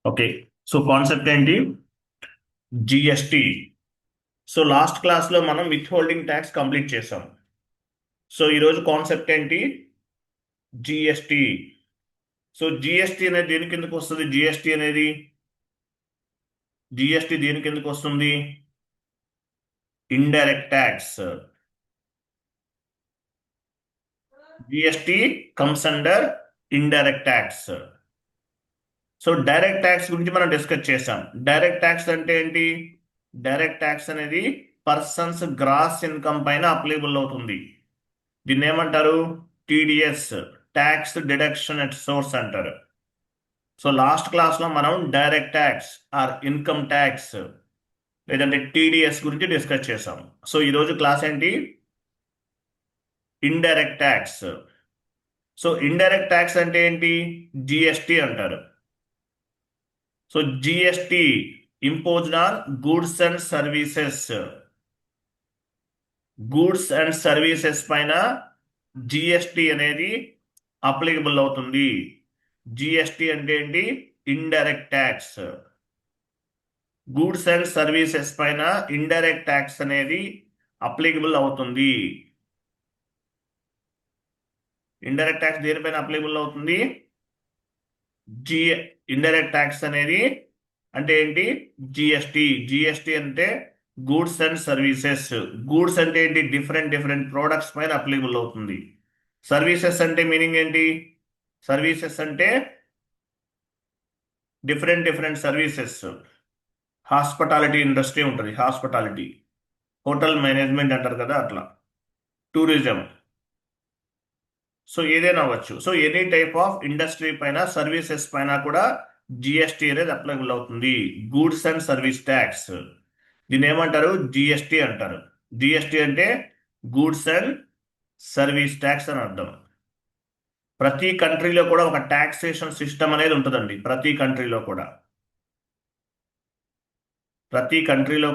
Okay. So concept ఏంటి? GST. So last క్లాస్లో మనం విత్ హోల్డింగ్ ట్యాక్స్ కంప్లీట్ చేసాం. సో ఈరోజు కాన్సెప్ట్ ఏంటి? జిఎస్టి. సో జిఎస్టి అనేది దేని కిందకు వస్తుంది? జిఎస్టి దేని కిందకు వస్తుంది? Indirect tax. GST comes under indirect tax. So direct tax గురించి మనం డిస్కస్ చేసాం. డైరెక్ట్ ట్యాక్స్ అంటే ఏంటి? డైరెక్ట్ ట్యాక్స్ అనేది పర్సన్స్ గ్రాస్ ఇన్కమ్ పైన అప్లికబుల్ అవుతుంది. దీన్ని ఏమంటారు? TDS, tax deduction at source అంటారు. సో లాస్ట్ క్లాస్లో మనం direct tax or income tax లేదంటే టీడీఎస్ గురించి డిస్కస్ చేసాం. సో ఈరోజు క్లాస్ ఏంటి? Indirect tax. So indirect tax అంటే ఏంటి? జిఎస్టి అంటారు. So GST imposed on goods and services. Goods and services పైన జిఎస్టి అనేది అప్లికబుల్ అవుతుంది. జిఎస్టి అంటే ఏంటి? Indirect tax. Goods and services పైన ఇండైరెక్ట్ ట్యాక్స్ అనేది అప్లికబుల్ అవుతుంది. ఇండైరెక్ట్ ట్యాక్స్ దేనిపైన అప్లికబుల్ అవుతుంది? జి ఇండైరెక్ట్ ట్యాక్స్ అనేది అంటే ఏంటి? జిఎస్టి. జిఎస్టి అంటే గూడ్స్ అండ్ సర్వీసెస్. గూడ్స్ అంటే ఏంటి? డిఫరెంట్ డిఫరెంట్ ప్రోడక్ట్స్ పైన అప్లికబుల్ అవుతుంది. సర్వీసెస్ అంటే మీనింగ్ ఏంటి? సర్వీసెస్ అంటే different different services. Hospitality industry ఉంటుంది, హాస్పిటాలిటీ, హోటల్ మేనేజ్మెంట్ అంటారు కదా, అట్లా. టూరిజం. సో ఏదైనా అవ్వచ్చు. So any type of industry పైన, సర్వీసెస్ పైన కూడా జిఎస్టి అనేది అప్లికబుల్ అవుతుంది. Goods and service tax. దీన్ని ఏమంటారు? జిఎస్టి అంటారు. జిఎస్టి అంటే గూడ్స్ అండ్ సర్వీస్ ట్యాక్స్ అని అర్థం. ప్రతి కంట్రీలో కూడా ఒక ట్యాక్సేషన్ సిస్టమ్ అనేది ఉంటుందండి. ప్రతి కంట్రీలో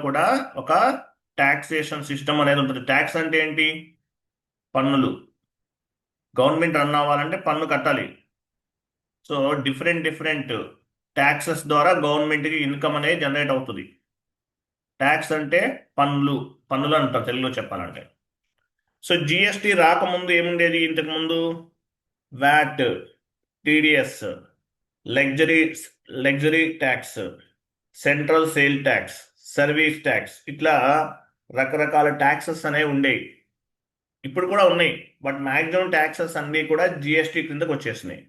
కూడా ఒక ట్యాక్సేషన్ సిస్టమ్ అనేది ఉంటుంది. ట్యాక్స్ అంటే ఏంటి? పన్నులు. గవర్నమెంట్ రన్ అవ్వాలంటే పన్ను కట్టాలి. సో డిఫరెంట్ డిఫరెంట్ ట్యాక్సెస్ ద్వారా గవర్నమెంట్కి ఇన్కమ్ అనేది జనరేట్ అవుతుంది. ట్యాక్స్ అంటే పన్నులు. పన్నులు అంటారు తెలుగులో చెప్పాలంటే. సో జిఎస్టి రాకముందు ఏముండేది? ఇంతకు ముందు VAT, TDS, luxury luxury tax, central sale tax, service tax, ఇట్లా రకరకాల ట్యాక్సెస్ అనేవి ఉండేవి. ఇప్పుడు కూడా ఉన్నాయి. బట్ మ్యాక్సిమం ట్యాక్సెస్ అన్నీ కూడా జిఎస్టి క్రిందకు వచ్చేసినాయి.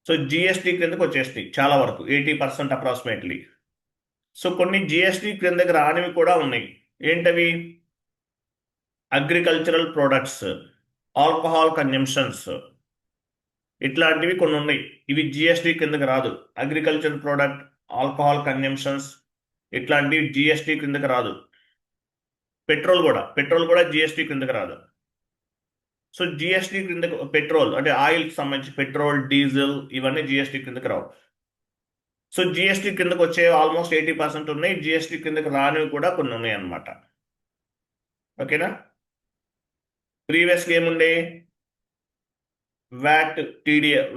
సో జిఎస్టి క్రిందకు వచ్చేస్తాయి చాలా వరకు, 80% అప్రాక్సిమేట్లీ. సో కొన్ని జిఎస్టి క్రిందకి రానివి కూడా ఉన్నాయి. ఏంటవి? అగ్రికల్చరల్ ప్రొడక్ట్స్, ఆల్కహాల్ కన్జంప్షన్స్, ఇట్లాంటివి కొన్ని ఉన్నాయి. ఇవి జిఎస్టి కిందకి రాదు. అగ్రికల్చర్ ప్రోడక్ట్, ఆల్కహాల్ కన్జంప్షన్స్ ఇట్లాంటివి జిఎస్టి కిందకి రాదు. పెట్రోల్ కూడా జిఎస్టి కిందకి రాదు. సో జిఎస్టి క్రిందకి, పెట్రోల్ అంటే ఆయిల్కి సంబంధించి పెట్రోల్, డీజిల్ ఇవన్నీ జిఎస్టి కిందకి రావు. సో జిఎస్టి కిందకి వచ్చే ఆల్మోస్ట్ 80% ఉన్నాయి. జిఎస్టి కిందకి రానివి కూడా కొన్ని ఉన్నాయి అన్నమాట. ఓకేనా? ప్రీవియస్గా ఏముండే? VAT,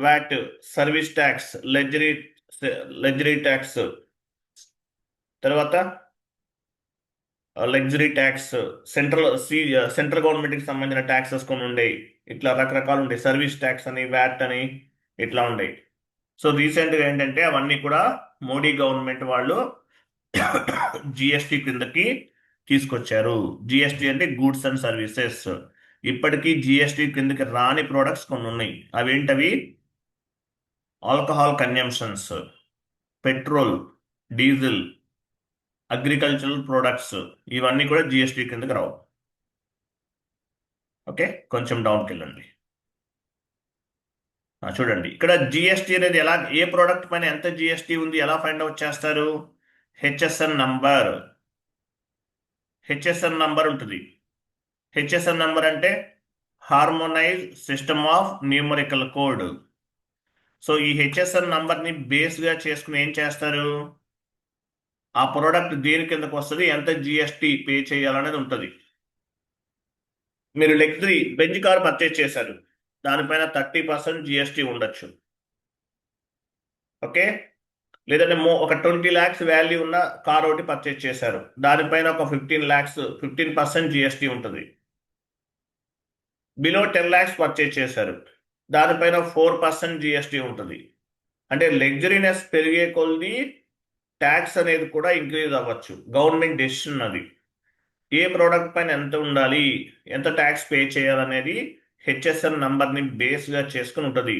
VAT, service tax, luxury tax, తర్వాత లగ్జరీ ట్యాక్స్, సెంట్రల్ గవర్నమెంట్కి సంబంధించిన ట్యాక్సెస్ కొన్ని ఉండేవి. ఇట్లా రకరకాలు ఉండేవి. సర్వీస్ ట్యాక్స్ అని, వ్యాట్ అని ఇట్లా ఉండేవి. సో రీసెంట్గా ఏంటంటే అవన్నీ కూడా మోడీ గవర్నమెంట్ వాళ్ళు జిఎస్టి క్రిందకి తీసుకొచ్చారు. జిఎస్టి అంటే గూడ్స్ అండ్ సర్వీసెస్. ఇప్పటికీ జిఎస్టి క్రిందకి రాని ప్రోడక్ట్స్ కొన్ని ఉన్నాయి. అవేంటవి? Alcohol consumptions, petrol, diesel, agricultural products ఇవన్నీ కూడా జిఎస్టి కిందకి రావు. ఓకే, కొంచెం డౌన్కి వెళ్ళండి. చూడండి ఇక్కడ జిఎస్టి అనేది ఎలా, ఏ ప్రోడక్ట్ పైన ఎంత జిఎస్టి ఉంది ఎలా ఫైండ్ అవుట్ చేస్తారు? HSN number. హెచ్ఎస్ఎన్ నంబర్ ఉంటుంది. హెచ్ఎస్ఎన్ నంబర్ అంటే harmonize system of numerical code. So ఈ హెచ్ఎస్ఎన్ నంబర్ని బేస్గా చేసుకుని ఏం చేస్తారు? ఆ ప్రోడక్ట్ దేని కిందకు వస్తుంది, ఎంత జిఎస్టి పే చేయాలనేది ఉంటుంది. మీరు లగ్జరీ బెంజ్ కార్ పర్చేజ్ చేశారు, దానిపైన 30% జిఎస్టి ఉండొచ్చు. ఓకే, లేదంటే ఒక 20 lakhs వాల్యూ ఉన్న కార్ ఒకటి పర్చేజ్ చేశారు, దానిపైన ఒక 15 lakhs 15% జిఎస్టీ ఉంటుంది. బిలో 10 lakhs పర్చేజ్ చేశారు, దానిపైన 4% జిఎస్టీ ఉంటుంది. అంటే లగ్జరీనెస్ పెరిగే కొద్దీ ట్యాక్స్ అనేది కూడా ఇంక్రీజ్ అవ్వచ్చు. గవర్నమెంట్ డెసిషన్ అది. ఏ ప్రోడక్ట్ పైన ఎంత ఉండాలి, ఎంత ట్యాక్స్ పే చేయాలనేది హెచ్ఎస్ఎన్ నంబర్ని బేస్గా చేసుకుని ఉంటుంది.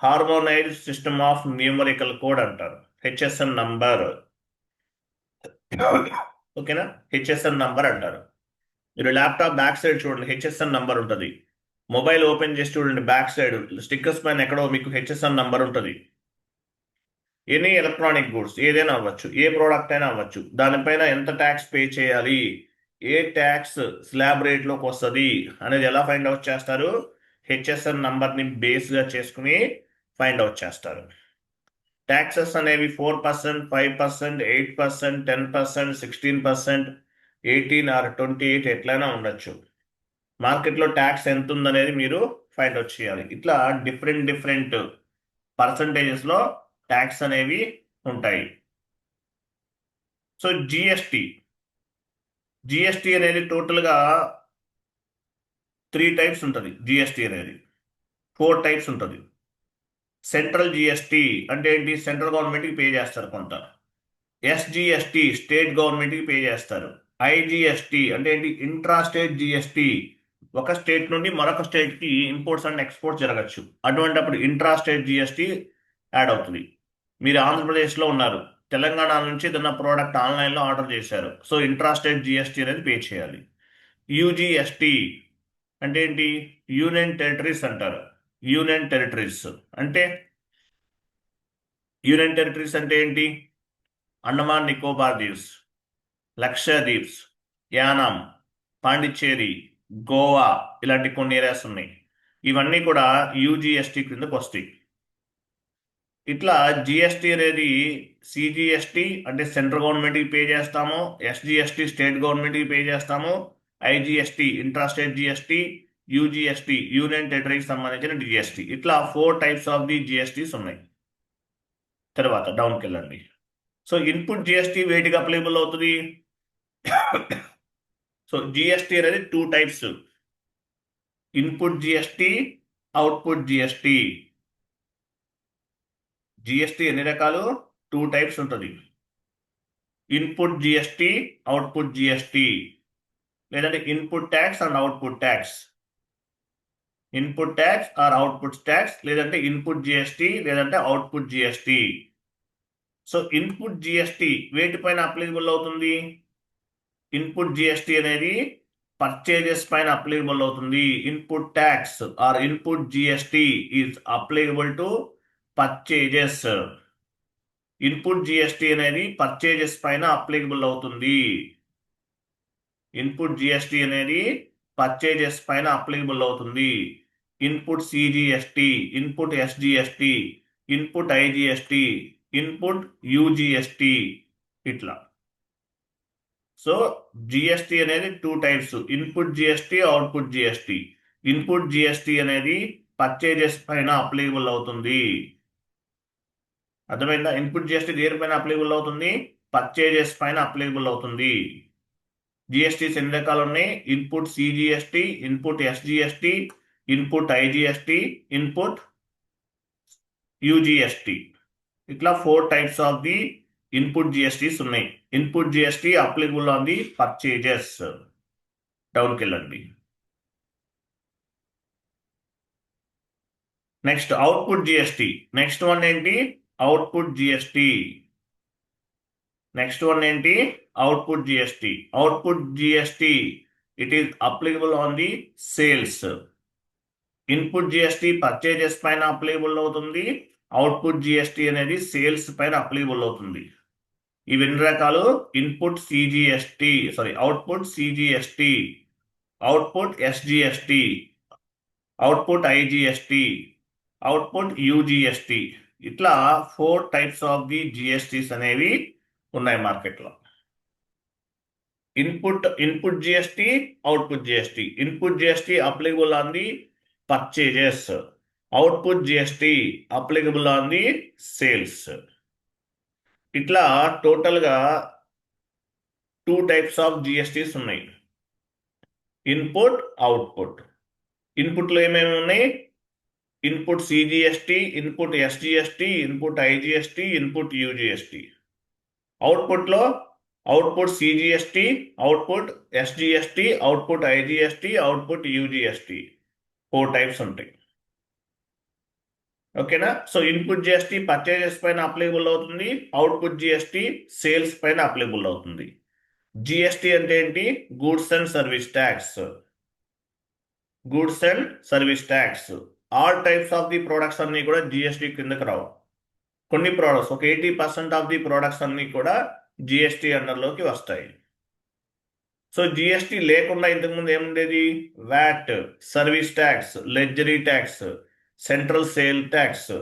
Harmonised system of numerical code అంటారు హెచ్ఎస్ఎన్ నంబర్. ఓకేనా, హెచ్ఎస్ఎన్ నంబర్ అంటారు. మీరు ల్యాప్టాప్ బ్యాక్ సైడ్ చూడండి, హెచ్ఎస్ఎన్ నంబర్ ఉంటుంది. మొబైల్ ఓపెన్ చేసి చూడండి, బ్యాక్ సైడ్ స్టిక్కర్స్ పైన ఎక్కడో మీకు హెచ్ఎస్ఎన్ నంబర్ ఉంటుంది. ఎనీ ఎలక్ట్రానిక్ గూడ్స్ ఏదైనా అవ్వచ్చు, ఏ ప్రోడక్ట్ అయినా అవ్వచ్చు, దానిపైన ఎంత ట్యాక్స్ పే చేయాలి, ఏ ట్యాక్స్ స్లాబ్ రేట్లోకి వస్తుంది అనేది ఎలా ఫైండ్ అవుట్ చేస్తారు? హెచ్ఎస్ఎన్ నంబర్ని బేస్గా చేసుకుని ఫైండ్ అవుట్ చేస్తారు. ట్యాక్సెస్ అనేవి 4%, 5%, 8%, 10%, 16%, 18 ఆర్ 28 ఎట్లయినా ఉండొచ్చు. మార్కెట్లో ట్యాక్స్ ఎంత ఉందనేది మీరు ఫైండ్ అవుట్ చేయాలి. ఇట్లా డిఫరెంట్ పర్సంటేజెస్లో ట్యాక్స్ అనేవి ఉంటాయి. సో జిఎస్టి అనేది టోటల్గా 3 టైప్స్ ఉంటుంది. జిఎస్టి అనేది 4 టైప్స్ ఉంటుంది. సెంట్రల్ జిఎస్టి అంటే ఏంటి? సెంట్రల్ గవర్నమెంట్కి పే చేస్తారు కొంత. ఎస్జిఎస్టి స్టేట్ గవర్నమెంట్కి పే చేస్తారు. ఐజిఎస్టి అంటే ఏంటి? ఇంట్రా స్టేట్ జిఎస్టి, ఒక స్టేట్ నుండి మరొక స్టేట్కి ఇంపోర్ట్స్ అండ్ ఎక్స్పోర్ట్స్ జరగచ్చు. అటువంటిప్పుడు ఇంట్రా స్టేట్ జిఎస్టి యాడ్ అవుతుంది. మీరు ఆంధ్రప్రదేశ్లో ఉన్నారు, తెలంగాణ నుంచి ఏదైనా ప్రోడక్ట్ ఆన్లైన్లో ఆర్డర్ చేశారు, సో ఇంట్రా స్టేట్ జిఎస్టి అనేది పే చేయాలి. యూజిఎస్టి అంటే ఏంటి? యూనియన్ టెరిటరీస్ అంటారు. యూనియన్ టెరిటరీస్ అంటే యూనియన్ టెరిటరీస్ అంటే ఏంటి? అండమాన్ నికోబార్ దీవ్స్, లక్షద్వీప్స్, యానాం, పాండిచ్చేరి, గోవా, ఇలాంటి కొన్ని ఏరియాస్ ఉన్నాయి. ఇవన్నీ కూడా యూజిఎస్టి క్రిందకు వస్తాయి. ఇట్లా జిఎస్టి అనేది సిజిఎస్టి అంటే సెంట్రల్ గవర్నమెంట్కి పే చేస్తాము, ఎస్జిఎస్టి స్టేట్ గవర్నమెంట్కి పే చేస్తాము, IGST intra state GST, UGST union టెరిటరీకి సంబంధించిన జిఎస్టి. ఇట్లా 4 టైప్స్ ఆఫ్ ది జిఎస్టీస్ ఉన్నాయి. తర్వాత డౌన్కి వెళ్ళండి. సో ఇన్పుట్ జిఎస్టి వేటికి అప్లికబుల్ అవుతుంది? సో జిఎస్టి అనేది 2 types. Input GST, output GST. GST ఎన్ని రకాలు? 2 టైప్స్ ఉంటుంది. ఇన్పుట్ జిఎస్టి, అవుట్పుట్ జిఎస్టి, లేదంటే input tax and output tax. Input tax or output tax, లేదంటే ఇన్పుట్ జిఎస్టి, లేదంటే output GST. So input GST వేటిపైన applicable అవుతుంది? Input GST అనేది purchases పైన అప్లికబుల్ అవుతుంది. Input tax or input GST is applicable to purchases. Input GST అనేది purchases పైన applicable అవుతుంది. ఇన్పుట్ జిఎస్టి అనేది పర్చేజెస్ పైన అప్లికబుల్ అవుతుంది. Input CGST, input SGST, input IGST, input UGST, ఇట్లా. సో జిఎస్టి అనేది 2 types, input GST, output GST. Input GST అనేది purchases పైన అప్లికబుల్ అవుతుంది. అర్థమైందా? ఇన్పుట్ జిఎస్టి దేనిపైన అప్లికబుల్ అవుతుంది? పర్చేజెస్ పైన అప్లికబుల్ అవుతుంది. జిఎస్టీస్ ఎన్ని రకాలు ఉన్నాయి? Input CGST, input SGST, input IGST, input UGST. ఇట్లా 4 types of the input GSTs ఉన్నాయి. Input GST applicable on the purchases. డౌన్కి వెళ్ళండి. Next output GST. Next one ఏంటి? Output GST. నెక్స్ట్ వన్ ఏంటి? Output GST. Output GST it is applicable on the sales. Input GST purchases పైన applicable అవుతుంది. Output GST అనేది sales పైన applicable అవుతుంది. ఇవి ఎన్ని రకాలు? Input CGST, output CGST, output SGST, output IGST, output UGST. ఇట్లా 4 టైప్స్ ఆఫ్ ది జిఎస్టీస్ అనేవి ఉన్నాయి మార్కెట్లో. Input GST, output GST. Input GST applicable on the purchases, output GST applicable on the sales. ఇట్లా టోటల్గా 2 టైప్స్ ఆఫ్ జిఎస్టీస్ ఉన్నాయి. Input, output. ఇన్పుట్లో ఏమేమి ఉన్నాయి? Input CGST, input SGST, input IGST, input UGST. అవుట్పుట్లో output CGST, output SGST, output IGST, output UGST. 4 types ఉంటాయి. ఓకేనా? So input GST purchases పైన అప్లికబుల్ అవుతుంది, అవుట్పుట్ జిఎస్టి సేల్స్ పైన అప్లికబుల్ అవుతుంది. జిఎస్టి అంటే ఏంటి? Goods and service tax. Goods and service tax. All types of the products అన్ని కూడా జిఎస్టి కిందకి రావు. కొన్ని ప్రోడక్ట్స్, ఒక 80% ఆఫ్ ది ప్రోడక్ట్స్ అన్ని కూడా జిఎస్టి అండర్లోకి వస్తాయి. సో జిఎస్టి లేకుండా ఇంతకుముందు ఏముండేది? VAT, service tax, luxury tax, central sale tax,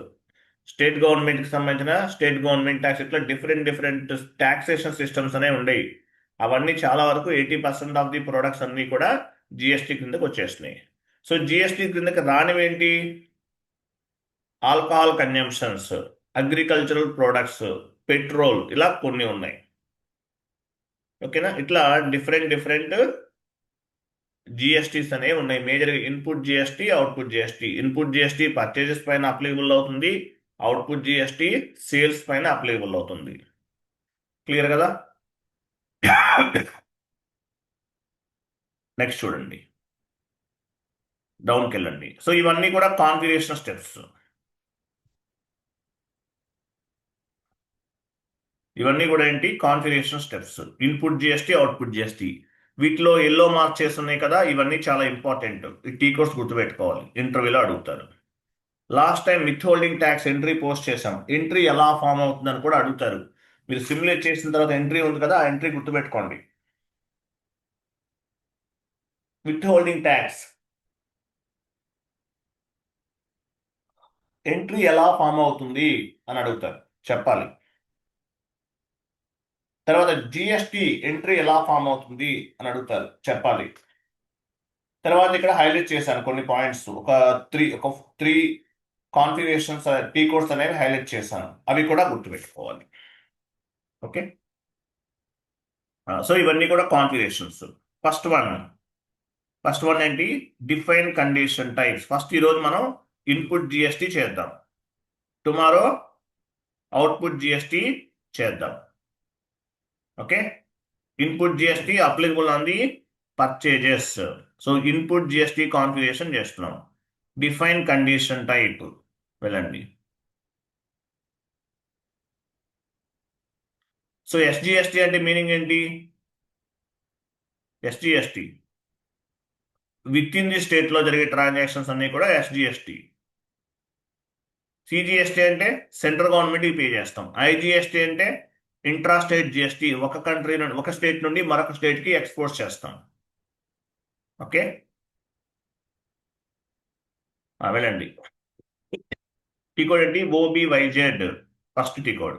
state గవర్నమెంట్కి సంబంధించిన స్టేట్ గవర్నమెంట్ ట్యాక్స్, ఇట్లా డిఫరెంట్ డిఫరెంట్ ట్యాక్సేషన్ సిస్టమ్స్ అనేవి ఉండేవి. అవన్నీ చాలా వరకు 80% ఆఫ్ ది ప్రొడక్ట్స్ అన్నీ కూడా జిఎస్టి కిందకి వచ్చేసినాయి. సో జిఎస్టి కిందకి రానివేంటి? Alcohol consumptions, agricultural products, petrol, ఇలా కొన్ని ఉన్నాయి. ఓకేనా? ఇట్లా డిఫరెంట్ డిఫరెంట్ జిఎస్టీస్ అనేవి ఉన్నాయి. మేజర్గా input GST, output GST. Input GST purchases పైన అప్లికబుల్ అవుతుంది, అవుట్పుట్ జిఎస్టీ సేల్స్ పైన అప్లికబుల్ అవుతుంది. క్లియర్ కదా? నెక్స్ట్ చూడండి, డౌన్కి వెళ్ళండి. సో ఇవన్నీ కూడా కాన్ఫిగరేషన్ స్టెప్స్. ఇవన్నీ కూడా ఏంటి? Configuration steps. Input GST, output GST. వీటిలో ఎల్లో మార్క్ చేసి ఉన్నాయి కదా, ఇవన్నీ చాలా ఇంపార్టెంట్. ఈ టీ కోర్స్ గుర్తుపెట్టుకోవాలి, ఇంటర్వ్యూలో అడుగుతారు. Last time with holding tax entry post చేసాం. ఎంట్రీ ఎలా ఫామ్ అవుతుందని కూడా అడుగుతారు. మీరు సిమ్యులేట్ చేసిన తర్వాత ఎంట్రీ ఉంది కదా, ఆ ఎంట్రీ గుర్తుపెట్టుకోండి. విత్ హోల్డింగ్ ట్యాక్స్ ఎంట్రీ ఎలా ఫామ్ అవుతుంది అని అడుగుతారు, చెప్పాలి. తర్వాత జిఎస్టి ఎంట్రీ ఎలా ఫామ్ అవుతుంది అని అడుగుతారు, చెప్పాలి. తర్వాత ఇక్కడ హైలైట్ చేశాను కొన్ని పాయింట్స్, ఒక త్రీ కాన్ఫిగరేషన్స్ టీ కోడ్స్ అనేవి హైలైట్ చేశాను, అవి కూడా గుర్తుపెట్టుకోవాలి. ఓకే, సో ఇవన్నీ కూడా configurations. First one first one ఏంటి? Define condition types. ఫస్ట్ ఈరోజు మనం ఇన్పుట్ జిఎస్టి చేద్దాం, టుమారో అవుట్పుట్ జిఎస్టి చేద్దాం. Okay, input GST applicable on the purchases. So input GST configuration చేస్తున్నాం. డిఫైన్ కండిషన్ టైప్ వెళ్ళండి. సో ఎస్జిఎస్టి అంటే మీనింగ్ ఏంటి? SGST within the state లో జరిగే ట్రాన్సాక్షన్స్ అన్ని కూడా ఎస్జిఎస్టి. సిజిఎస్టి అంటే సెంట్రల్ గవర్నమెంట్కి పే చేస్తాం. ఐజిఎస్టి అంటే ఇంట్రా స్టేట్ జిఎస్టి, ఒక కంట్రీ నుండి, ఒక స్టేట్ నుండి మరొక స్టేట్ కి ఎక్స్పోర్ట్ చేస్తాం. ఓకే, వెళ్ళండి. టీ కోడ్ ఏంటి? OBYZ. First T code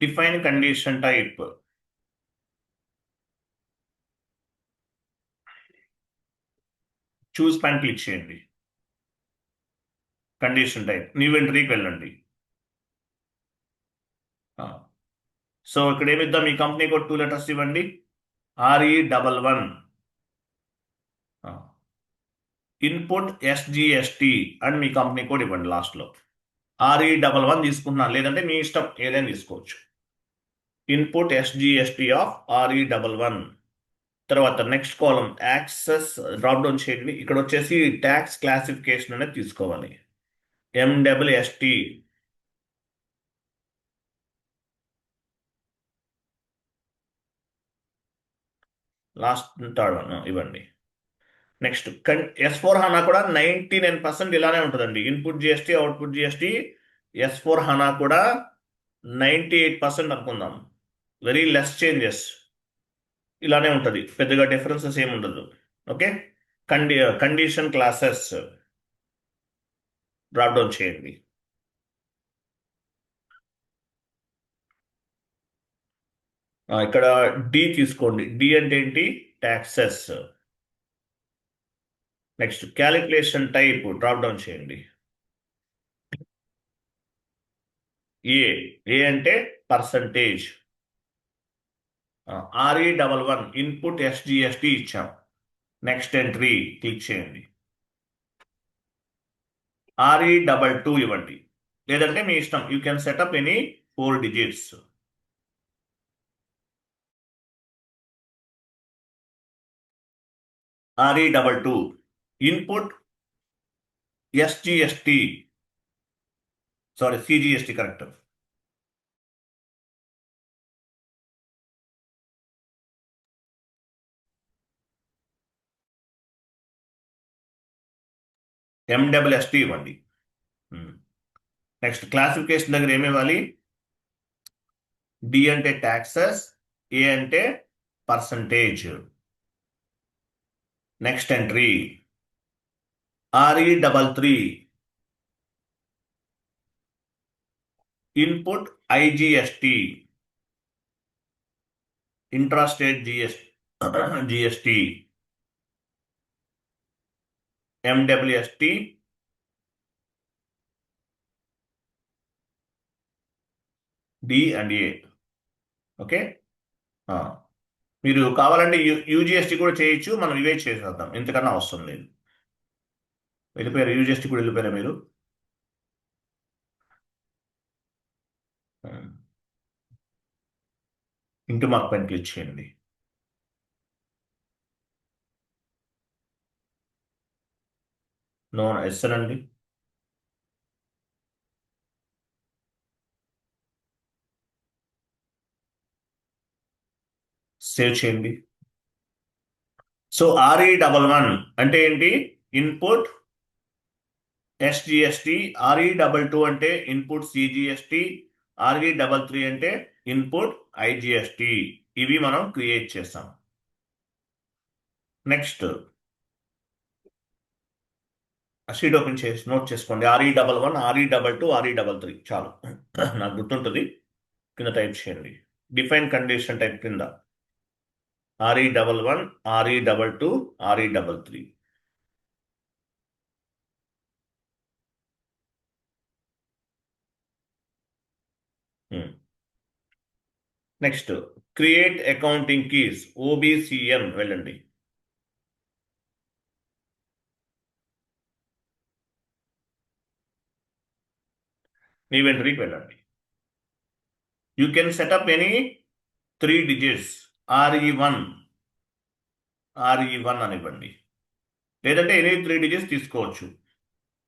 define condition type. Choose పైన క్లిక్ చేయండి. కండిషన్ టైప్ న్యూ ఎంట్రీకి వెళ్ళండి. సో ఇక్కడ ఏమిద్దాం? మీ కంపెనీ కోడ్ 2 లెటర్స్ ఇవ్వండి. RE11. ఇన్పుట్ SGST అని మీ కంపెనీ కోడ్ ఇవ్వండి లాస్ట్లో. RE11 తీసుకుంటున్నాను, లేదంటే మీ ఇష్టం ఏదైనా తీసుకోవచ్చు. Input SGST of RE11. తర్వాత నెక్స్ట్ కాలం యాక్సెస్ డ్రాప్ డౌన్ చేయండి. ఇక్కడ వచ్చేసి ట్యాక్స్ క్లాసిఫికేషన్ అనేది తీసుకోవాలి. MSST. లాస్ట్ థర్డ్ వన్ ఇవ్వండి. నెక్స్ట్ S/4HANA కూడా 99% ఇలానే ఉంటుందండి. Input GST, output GST, S/4HANA కూడా 98% అనుకుందాం. వెరీ లెస్ చేంజెస్, ఇలానే ఉంటుంది, పెద్దగా డిఫరెన్సెస్ ఏమి ఉండదు. Okay, condition classes drop down చేయండి. ఇక్కడ డి తీసుకోండి. డి అంటే ఏంటి? Taxes. Next calculation type drop down చేయండి. ఏ అంటే పర్సంటేజ్. RE11 ఇన్పుట్ SGST ఇచ్చాం. నెక్స్ట్ ఎంట్రీ క్లిక్ చేయండి. RE22 ఇవ్వండి, లేదంటే మీ ఇష్టం, you can setup any 4 digits. RE22 input SGST, sorry CGST correct. MSST ఇవ్వండి. నెక్స్ట్ క్లాసిఫికేషన్ దగ్గర ఏమి ఇవ్వాలి? D అంటే ట్యాక్సెస్, A అంటే percentage. Next entry RE33 input IGST, intrastate GST, MSST, D and A. Okay, మీరు కావాలంటే UGST కూడా చేయొచ్చు, మనం ఇవే చేసేద్దాం, ఇంతకన్నా అవసరం లేదు. వెళ్ళిపోయారు, UGST కూడా వెళ్ళిపోయారా మీరు? ఇంటూ మార్క్ పైన క్లిక్ చేయండి. నో ఎస్ అండి. సేవ్ చేయండి. సో RE11 అంటే ఏంటి? Input SGST. RE22 అంటే ఇన్పుట్ CGST. RE33 అంటే ఇన్పుట్ IGST. ఇవి మనం క్రియేట్ చేస్తాం. నెక్స్ట్ షీట్ ఓపెన్ చేసి నోట్ చేసుకోండి. RE11, RE22, RE33 చాలు, నాకు గుర్తుంటుంది. కింద టైప్ చేయండి, డిఫైన్ కండిషన్ టైప్ కింద RE11, RE22, RE33. Next create accounting keys, OBCM వెళ్ళండి. ఇన్వెంటరీకి వెళ్ళండి. You can setup any 3 digits. RE1 అని ఇవ్వండి, లేదంటే ఎనీ 3 digits తీసుకోవచ్చు.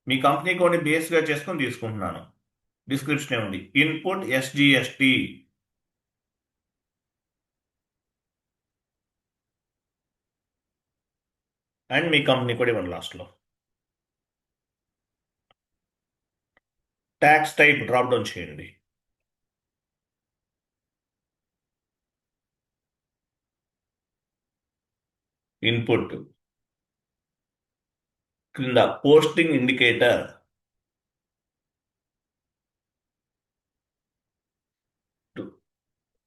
మీ కంపెనీ కోడ్ని బేస్గా చేసుకొని తీసుకుంటున్నాను. డిస్క్రిప్షన్ ఏముంది? ఇన్పుట్ SGST, అండ్ మీ కంపెనీ కూడా ఇవ్వండి లాస్ట్లో. ట్యాక్స్ టైప్ డ్రాప్ డౌన్ చేయండి. ఇన్పుట్ క్రింద పోస్టింగ్ ఇండికేటర్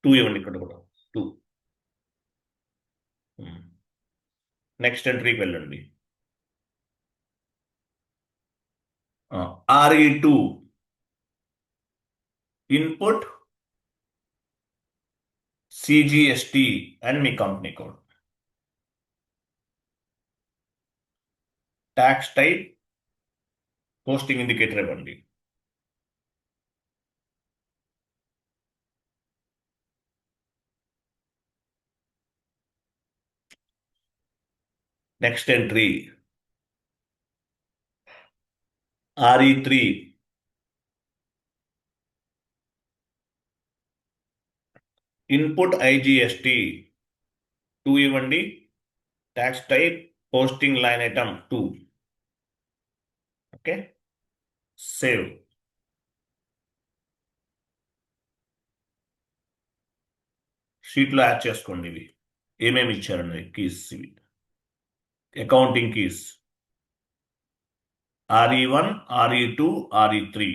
2 ఇవ్వండి, ఇక్కడ కూడా 2. నెక్స్ట్ ఎంట్రీకి వెళ్ళండి. RE2 ఇన్పుట్ CGST అండ్ మీ company code. Tax type posting indicator ఇవ్వండి. Next entry RE3 input IGST 2 ఇవ్వండి. Tax type posting line item 2. Okay, save. షీట్లో యాడ్ చేసుకోండి ఇవి ఏమేమి ఇచ్చారండి కీస్. ఇవి accounting keys RE1, RE2, RE3.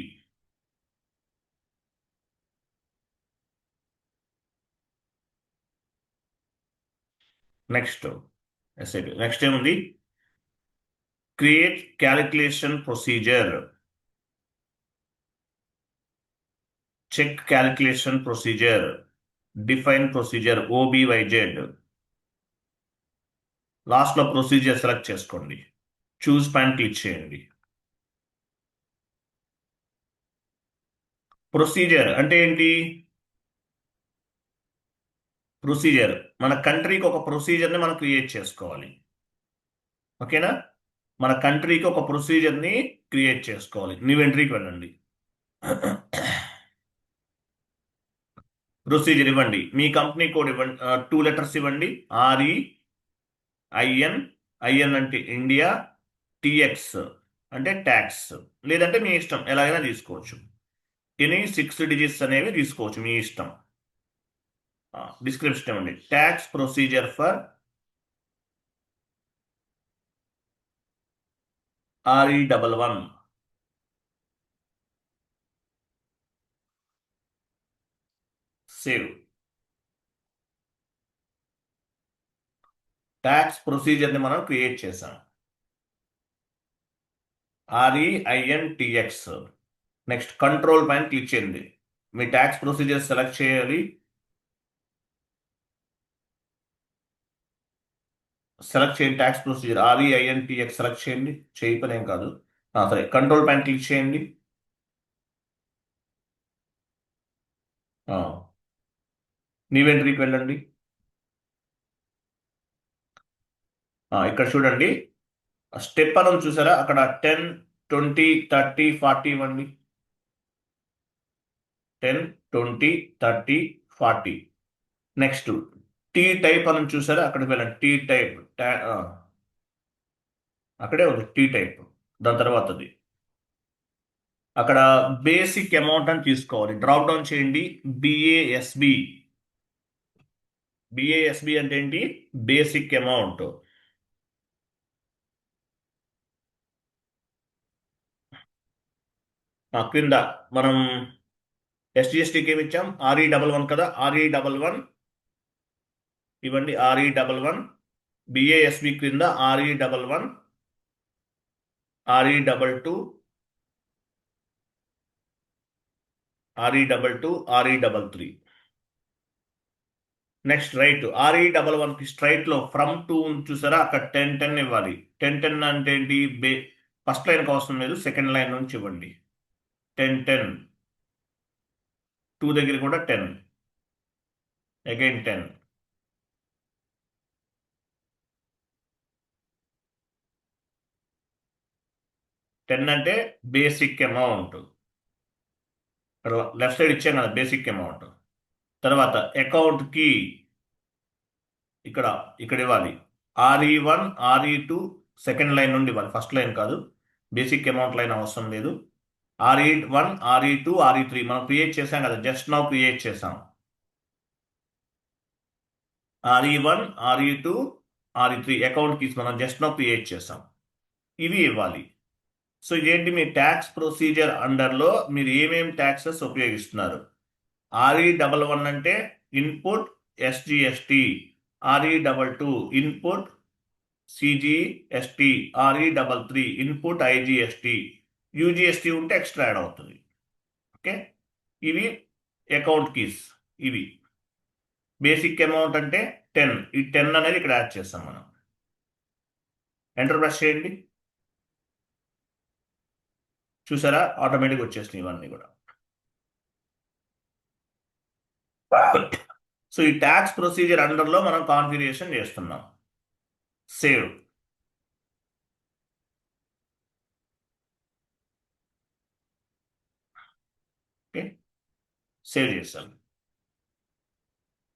Next next ఏముంది? Create calculation procedure. Check calculation procedure, define procedure, OBYZ. లాస్ట్లో ప్రొసీజర్ సెలెక్ట్ చేసుకోండి, చూస్ పైన క్లిక్ చేయండి. ప్రొసీజర్ అంటే ఏంటి? ప్రొసీజర్ మన కంట్రీకి ఒక ప్రొసీజర్ని మనం క్రియేట్ చేసుకోవాలి. ఓకేనా? మన కంట్రీకి ఒక ప్రొసీజర్ని క్రియేట్ చేసుకోవాలి. న్యూ ఎంట్రీకి వెళ్ళండి. ప్రొసీజర్ ఇవ్వండి, మీ కంపెనీ కోడ్ ఇవ్వండి, 2 లెటర్స్ ఇవ్వండి. REIN. ఐఎన్ అంటే ఇండియా, TX అంటే ట్యాక్స్. లేదంటే మీ ఇష్టం, ఎలాగైనా తీసుకోవచ్చు. ఎనీ 6 డిజిట్స్ అనేవి తీసుకోవచ్చు, మీ ఇష్టం. డిస్క్రిప్షన్ ఇవ్వండి, tax procedure for RE11. Save. Tax ప్రొసీజర్ని మనం క్రియేట్ చేసాం, REINTX. నెక్స్ట్ కంట్రోల్ పైన క్లిక్ చేయండి, మీ ట్యాక్స్ ప్రొసీజర్ సెలెక్ట్ చేయాలి. సెలెక్ట్ చేయండి ట్యాక్స్ ప్రొసీజర్, REINTX సెలెక్ట్ చేయండి. చేయి పని ఏం కాదు. సరే, కంట్రోల్ పైన క్లిక్ చేయండి. న్యూ ఎంట్రీకి వెళ్ళండి. ఇక్కడ చూడండి, స్టెప్ అని చూసారా? అక్కడ 10, 20, 30, 40 ఇవ్వండి. 10, 20, 30, 40. నెక్స్ట్ టీ టైప్ అని చూసారా? అక్కడికి వెళ్ళండి, టీ టైప్. అక్కడే ఉంది టీ టైప్. దాని తర్వాతది అక్కడ బేసిక్ అమౌంట్ అని తీసుకోవాలి. డ్రాప్ డౌన్ చేయండి, BASB. BASB అంటే ఏంటి? Basic amount. క్రింద మనం SGSTకి ఏమి ఇచ్చాం? RE11 కదా, RE11 ఇవ్వండి. RE11. BASB క్రింద RE11, RE22, RE22, RE33. Next right, RE11కి స్ట్రైట్ లో ఫ్రమ్ టు చూసారా? అక్కడ 10, 10 ఇవ్వాలి. 10, 10 అంటే ఏంటి? ఫస్ట్ లైన్కి అవసరం లేదు, సెకండ్ లైన్ నుంచి ఇవ్వండి. 10, 10. 2 దగ్గర కూడా 10, అగైన్ 10. 10 అంటే బేసిక్ అమౌంట్. లెఫ్ట్ సైడ్ ఇచ్చాం కదా బేసిక్ అమౌంట్. తర్వాత అకౌంట్కి ఇక్కడ ఇక్కడ ఇవ్వాలి. RE1, RE2 సెకండ్ లైన్ నుండి ఇవ్వాలి, ఫస్ట్ లైన్ కాదు. బేసిక్ అమౌంట్ లైన్ అవసరం లేదు. RE1, RE2, RE3 మనం క్రియేట్ చేసాం కదా, జస్ట్ నౌ క్రియేట్ చేసాం. RE1, RE2, RE3 account keys మనం జస్ట్ నౌ క్రియేట్ చేసాం. ఇవి ఇవ్వాలి. సో ఇదేంటి? మీ ట్యాక్స్ ప్రొసీజర్ అండర్లో మీరు ఏమేమి ట్యాక్సెస్ ఉపయోగిస్తున్నారు? RE11 అంటే input SGST, RE22 input CGST, RE33 input IGST, UGST ఉంటే ఎక్స్ట్రా యాడ్ అవుతుంది. ఓకే, ఇవి అకౌంట్ కీస్. ఇవి బేసిక్ అమౌంట్ అంటే 10. ఈ 10 అనేది ఇక్కడ యాడ్ చేస్తాం మనం. ఎంటర్ ప్రెస్ చేయండి. చూసారా? ఆటోమేటిక్ వచ్చేసినాయి ఇవన్నీ కూడా. సో ఈ ట్యాక్స్ ప్రొసీజర్ అండర్లో మనం కాన్ఫిగరేషన్ చేస్తున్నాం. సేవ్. ఓకే, సేవ్ చేస్తాం.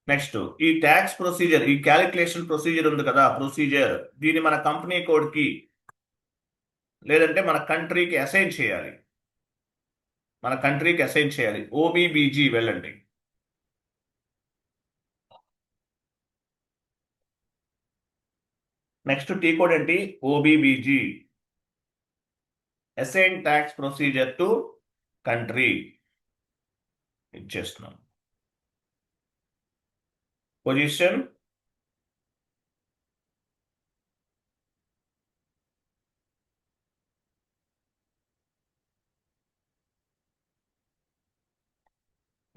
నెక్స్ట్ ఈ ట్యాక్స్ ప్రొసీజర్, ఈ క్యాలిక్యులేషన్ ప్రొసీజర్ ఉంది కదా, ప్రొసీజర్ దీన్ని మన కంపెనీ కోడ్కి లేదంటే మన కంట్రీకి అసైన్ చేయాలి. మన కంట్రీకి అసైన్ చేయాలి. OBBG వెళ్ళండి. నెక్స్ట్ టీ కోడ్ ఏంటి? OBBG, assign tax procedure to country ఇచ్చేస్తున్నాం. పొజిషన్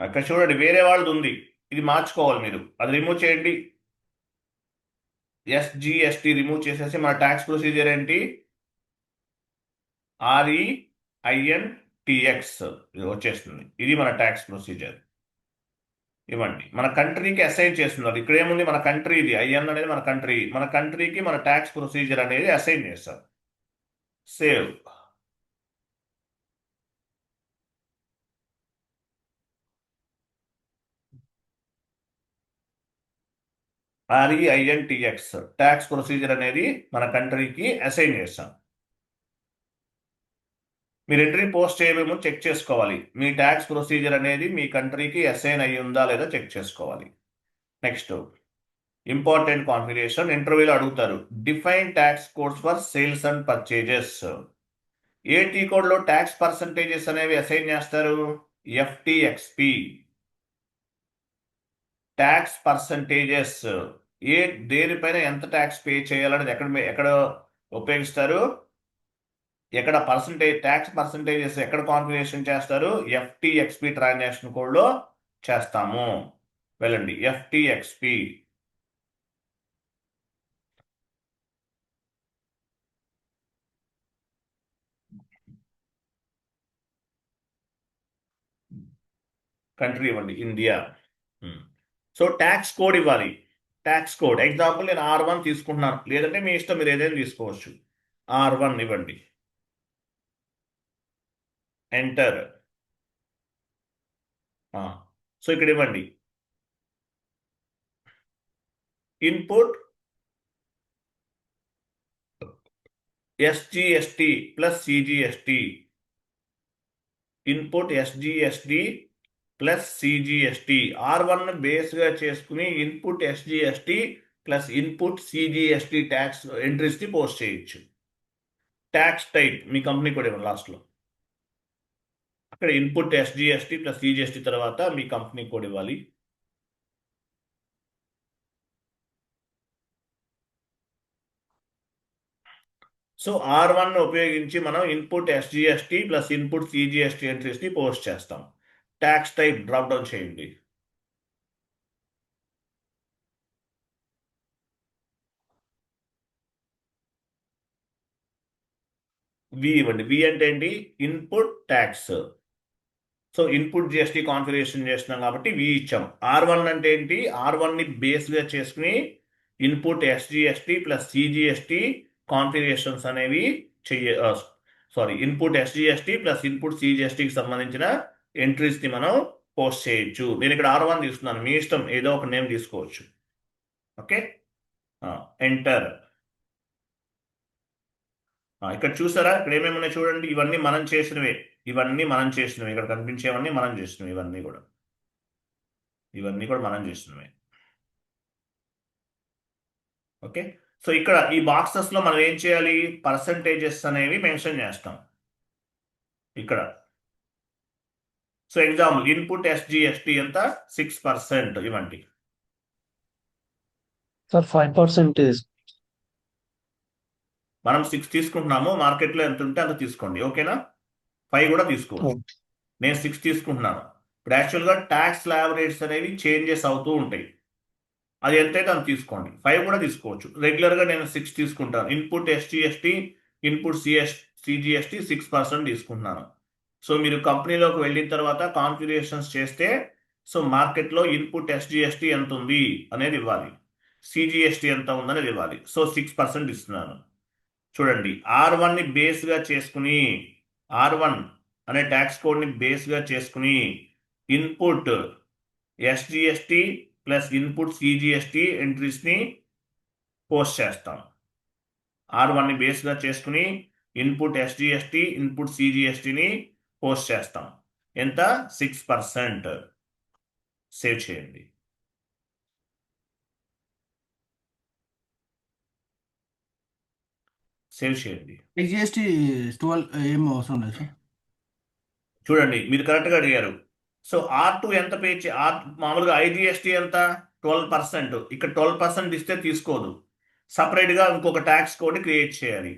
అక్కడ చూడండి వేరే వాళ్ళది ఉంది, ఇది మార్చుకోవాలి మీరు, అది రిమూవ్ చేయండి. ఎస్జిఎస్టి రిమూవ్ చేసేసి మన ట్యాక్స్ ప్రొసీజర్ ఏంటి? REINTX ఇది వచ్చేస్తుంది. ఇది మన ట్యాక్స్ ప్రొసీజర్. ఇవ్వండి, మన కంట్రీకి అసైన్ చేస్తున్నారు. ఇక్కడ ఏముంది, మన కంట్రీ ఇది ఐఎన్ అనేది మన కంట్రీ, మన కంట్రీకి మన ట్యాక్స్ ప్రొసీజర్ అనేది అసైన్ చేస్తారు. సేవ్. REINTX ట్యాక్స్ ప్రొసీజర్ అనేది మన కంట్రీకి అసైన్ చేస్తాం. మీరు ఎంట్రీ పోస్ట్ చేయమేమో చెక్ చేసుకోవాలి, మీ ట్యాక్స్ ప్రొసీజర్ అనేది మీ కంట్రీకి అసైన్ అయ్యి ఉందా లేదా చెక్ చేసుకోవాలి. నెక్స్ట్ ఇంపార్టెంట్ కాన్ఫిగరేషన్, ఇంటర్వ్యూలో అడుగుతారు. Define tax codes for sales and purchases. ఏ టీ కోడ్లో ట్యాక్స్ పర్సంటేజెస్ అనేవి అసైన్ చేస్తారు? FTXP. ట్యాక్స్ పర్సంటేజెస్ దేనిపైన ఎంత ట్యాక్స్ పే చేయాలనేది ఎక్కడ ఉపయోగిస్తారు? ఎక్కడ ట్యాక్స్ పర్సంటేజెస్ ఎక్కడ కాన్ఫిగరేషన్ చేస్తారు? FTXP ట్రాన్సాక్షన్ కోడ్లో చేస్తాము. వెళ్ళండి, FTXP. కంట్రీ ఇవ్వండి, ఇండియా. సో ట్యాక్స్ కోడ్ ఇవ్వాలి. ట్యాక్స్ కోడ్ ఎగ్జాంపుల్ నేను R1 తీసుకుంటున్నాను, లేదంటే మీ ఇష్టం, మీరు ఏదైనా తీసుకోవచ్చు. R1 ఇవ్వండి, ఎంటర్. సో ఇక్కడ ఇవ్వండి, input SGST plus CGST. Input SGST plus CGST. R1 బేస్గా చేసుకుని input SGST plus input CGST tax ఎంట్రీస్ని పోస్ట్ చేయొచ్చు. ట్యాక్స్ టైప్ మీ కంపెనీ కూడా ఇవ్వండి లాస్ట్లో. అక్కడ ఇన్పుట్ SGST ప్లస్ CGST తర్వాత మీ కంపెనీ కోడ్ ఇవ్వాలి. సో R1 ఉపయోగించి మనం input SGST plus input CGST ఎంట్రీస్ని పోస్ట్ చేస్తాం. ట్యాక్స్ టైప్ డ్రాప్ డౌన్ చేయండి. వి ఇవ్వండి. వి అంటే ఏంటి? Input tax. So input GST configuration చేస్తున్నాం కాబట్టి వి ఇచ్చాం. R1 అంటే ఏంటి? R1ని బేస్గా చేసుకుని input SGST plus CGST configurations అనేవి ఇన్పుట్ SGST ప్లస్ ఇన్పుట్ CGSTకి సంబంధించిన ఎంట్రీస్ని మనం పోస్ట్ చేయొచ్చు. నేను ఇక్కడ R1 తీసుకున్నాను, మీ ఇష్టం ఏదో ఒక నేమ్ తీసుకోవచ్చు. Okay, enter. ఇక్కడ చూసారా, ఇక్కడ ఏమేమి ఉన్నాయి చూడండి, ఇవన్నీ మనం చేసినవే. ఇక్కడ కనిపించేవన్నీ మనం చేసినవి, ఇవన్నీ కూడా మనం చేసినవే. ఓకే, సో ఇక్కడ ఈ బాక్సెస్లో మనం ఏం చేయాలి? పర్సంటేజెస్ అనేవి మెన్షన్ చేస్తాం ఇక్కడ. సో ఎగ్జాంపుల్ ఇన్పుట్ SGST ఎంత? 6% ఇవ్వండి. సార్ 5%. మనం 6 తీసుకుంటున్నాము, మార్కెట్లో ఎంత ఉంటే అంత తీసుకోండి. ఓకేనా? 5 కూడా తీసుకోవచ్చు. నేను 6 తీసుకుంటున్నాను. ఇప్పుడు యాక్చువల్గా ట్యాక్స్ స్లాబ్ రేట్స్ అనేవి చేంజెస్ అవుతూ ఉంటాయి, అది ఎంతైతే అంత తీసుకోండి. 5 కూడా తీసుకోవచ్చు. రెగ్యులర్గా నేను 6 తీసుకుంటాను. ఇన్పుట్ SGST ఇన్పుట్ CGST 6% తీసుకుంటున్నాను. సో మీరు కంపెనీలోకి వెళ్ళిన తర్వాత కాన్ఫిగరేషన్స్ చేస్తే, సో మార్కెట్లో ఇన్పుట్ SGST ఎంత ఉంది అనేది ఇవ్వాలి, CGST ఎంత ఉందనేది ఇవ్వాలి. సో 6% ఇస్తున్నాను. చూడండి, R1ని బేస్గా చేసుకుని, R1 అనే ట్యాక్స్ కోడ్ని బేస్గా చేసుకుని input SGST plus input CGST ఎంట్రీస్ని పోస్ట్ చేస్తాం. R1ని బేస్గా చేసుకుని ఇన్పుట్ SGST ఇన్పుట్ CGSTని పోస్ట్ చేస్తాం. ఎంత? 6%. సేవ్ చేయండి. GST 12 ఏం అవసరం లేదు సార్. చూడండి, మీరు కరెక్ట్గా అడిగారు. సో R2 ఎంత పే మామూలుగా IGST ఎంత? 12%. ఇక్కడ 12% ఇస్తే తీసుకోదు, సపరేట్గా ఇంకొక ట్యాక్స్ కోడ్ క్రియేట్ చేయాలి.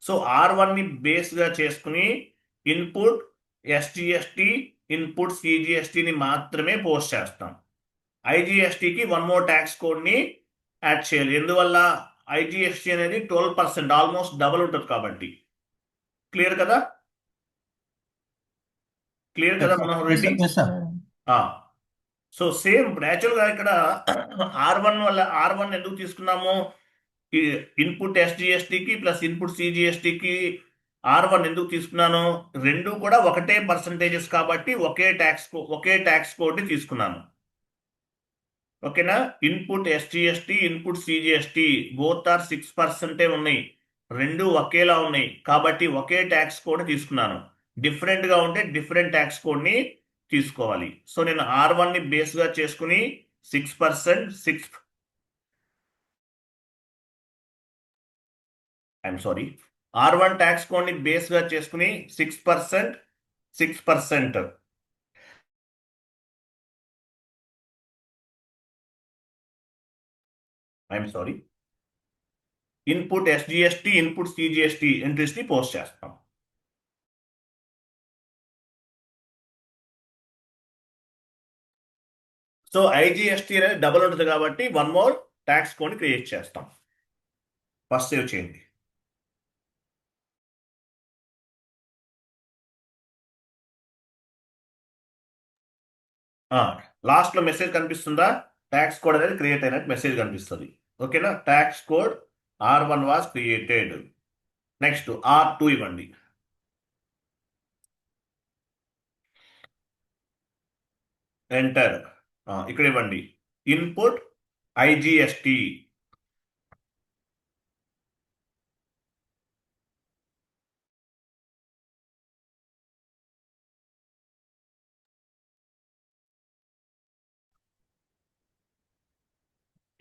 సో R1ని బేస్గా చేసుకుని ఇన్పుట్ SGST ఇన్పుట్ సిజిఎస్టిని మాత్రమే పోస్ట్ చేస్తాం. ఐజిఎస్టికి వన్ మోర్ ట్యాక్స్ కోడ్ని యాడ్ చేయాలి. ఎందువల్ల? ఐజిఎస్టి అనేది 12%, ఆల్మోస్ట్ డబుల్ ఉంటుంది కాబట్టి. క్లియర్ కదా? క్లియర్ కదా Manohar Reddy? Yes sir. So same ఇప్పుడు యాక్చువల్గా ఇక్కడ ఆర్ వన్ ఎందుకు తీసుకున్నాము? ఈ ఇన్పుట్ ఎస్జిఎస్టికి ప్లస్ ఇన్పుట్ సిజిఎస్టికి ఆర్1 ఎందుకు తీసుకున్నాను? రెండు కూడా ఒకటే పర్సంటేజెస్ కాబట్టి ఒకే ట్యాక్స్ కోడ్ని తీసుకున్నాను. ఓకేనా? Input SGST, input CGST both are 6% ఉన్నాయి. రెండు ఒకేలా ఉన్నాయి కాబట్టి ఒకే ట్యాక్స్ కోడ్ తీసుకున్నాను. డిఫరెంట్గా ఉంటే డిఫరెంట్ ట్యాక్స్ కోడ్ని తీసుకోవాలి. సో నేను ఆర్1ని బేస్గా చేసుకుని 6%, ఆర్1 ట్యాక్స్ కోడ్ని బేస్గా చేసుకుని 6%, 6%. ఇన్పుట్ ఎస్జిఎస్టి, ఇన్పుట్ సిజిఎస్టి ఎంట్రీస్ని పోస్ట్ చేస్తాం. సో ఐజిఎస్టి అనేది డబుల్ ఉంటుంది కాబట్టి one more tax code create చేస్తాం. ఫస్ట్ సేవ్ చేయండి. లాస్ట్లో మెసేజ్ కనిపిస్తుందా? ట్యాక్స్ కోడ్ అనేది క్రియేట్ అయినట్టు మెసేజ్ కనిపిస్తుంది. ఓకేనా? Tax code R one was created. Next R two ఇవ్వండి. ఎంటర్. ఇక్కడ ఇవ్వండి ఇన్పుట్ ఐజిఎస్టి.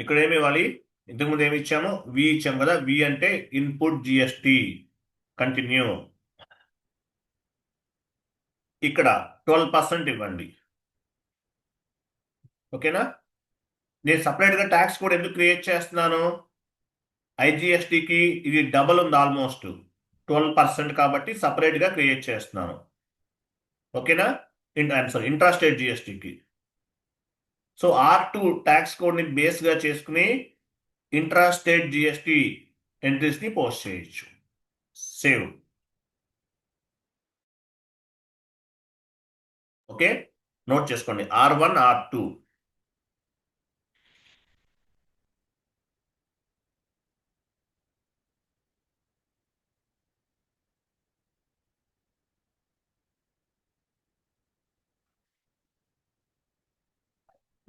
ఇక్కడ ఏమి ఇవ్వాలి? ఇంతకుముందు ఏమి ఇచ్చాము? వి ఇచ్చాము కదా. వి అంటే ఇన్పుట్ జిఎస్టి. కంటిన్యూ. ఇక్కడ 12% ఇవ్వండి. ఓకేనా? నేను సపరేట్గా ట్యాక్స్ కోడ్ ఎందుకు క్రియేట్ చేస్తున్నాను? ఐజిఎస్టికి ఇది డబల్ ఉంది, ఆల్మోస్ట్ 12% కాబట్టి సపరేట్గా క్రియేట్ చేస్తున్నాను. ఓకేనా? ఇంట్రాస్టేట్ జిఎస్టికి. సో ఆర్2 ట్యాక్స్ కోడ్ని బేస్గా చేసుకుని ఇంట్రాస్టేట్ జిఎస్టి ఎంట్రీస్ని పోస్ట్ చేయొచ్చు. సేవ్. ఓకే, నోట్ చేసుకోండి ఆర్1, ఆర్2.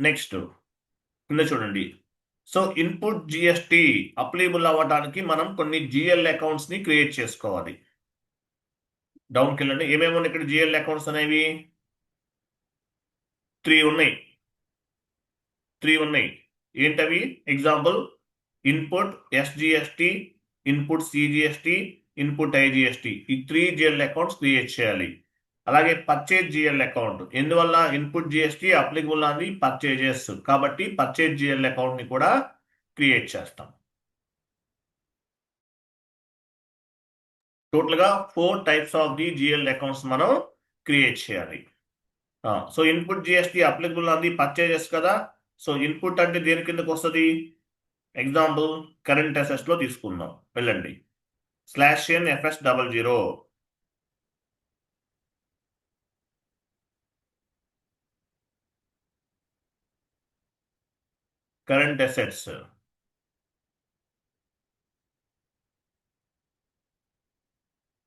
నెక్స్ట్ కింద చూడండి. సో ఇన్పుట్ జిఎస్టి అప్లికబుల్ అవ్వడానికి మనం కొన్ని జిఎల్ అకౌంట్స్ని క్రియేట్ చేసుకోవాలి. డౌన్కి వెళ్ళండి. ఏమేమి ఉన్నాయి ఇక్కడ జిఎల్ అకౌంట్స్ అనేవి? 3 ఉన్నాయి. 3 ఉన్నాయి. ఏంటవి? Example input SGST, input CGST, input IGST. ఈ 3 జిఎల్ అకౌంట్స్ క్రియేట్ చేయాలి. అలాగే పర్చేజ్ జిఎల్ అకౌంట్. ఎందువల్ల? ఇన్పుట్ జిఎస్టి అప్లికబుల్ అది పర్చేజెస్ కాబట్టి పర్చేజ్ జిఎల్ అకౌంట్ని కూడా క్రియేట్ చేస్తాం. టోటల్గా 4 types of the GL accounts మనం క్రియేట్ చేయాలి. సో ఇన్పుట్ జిఎస్టి అప్లికబుల్ అది పర్చేజెస్ కదా. సో ఇన్పుట్ అంటే దేని కిందకు వస్తుంది? ఎగ్జాంపుల్ కరెంట్ అసెట్స్లో తీసుకుందాం. వెళ్ళండి /n/FS00. Current assets.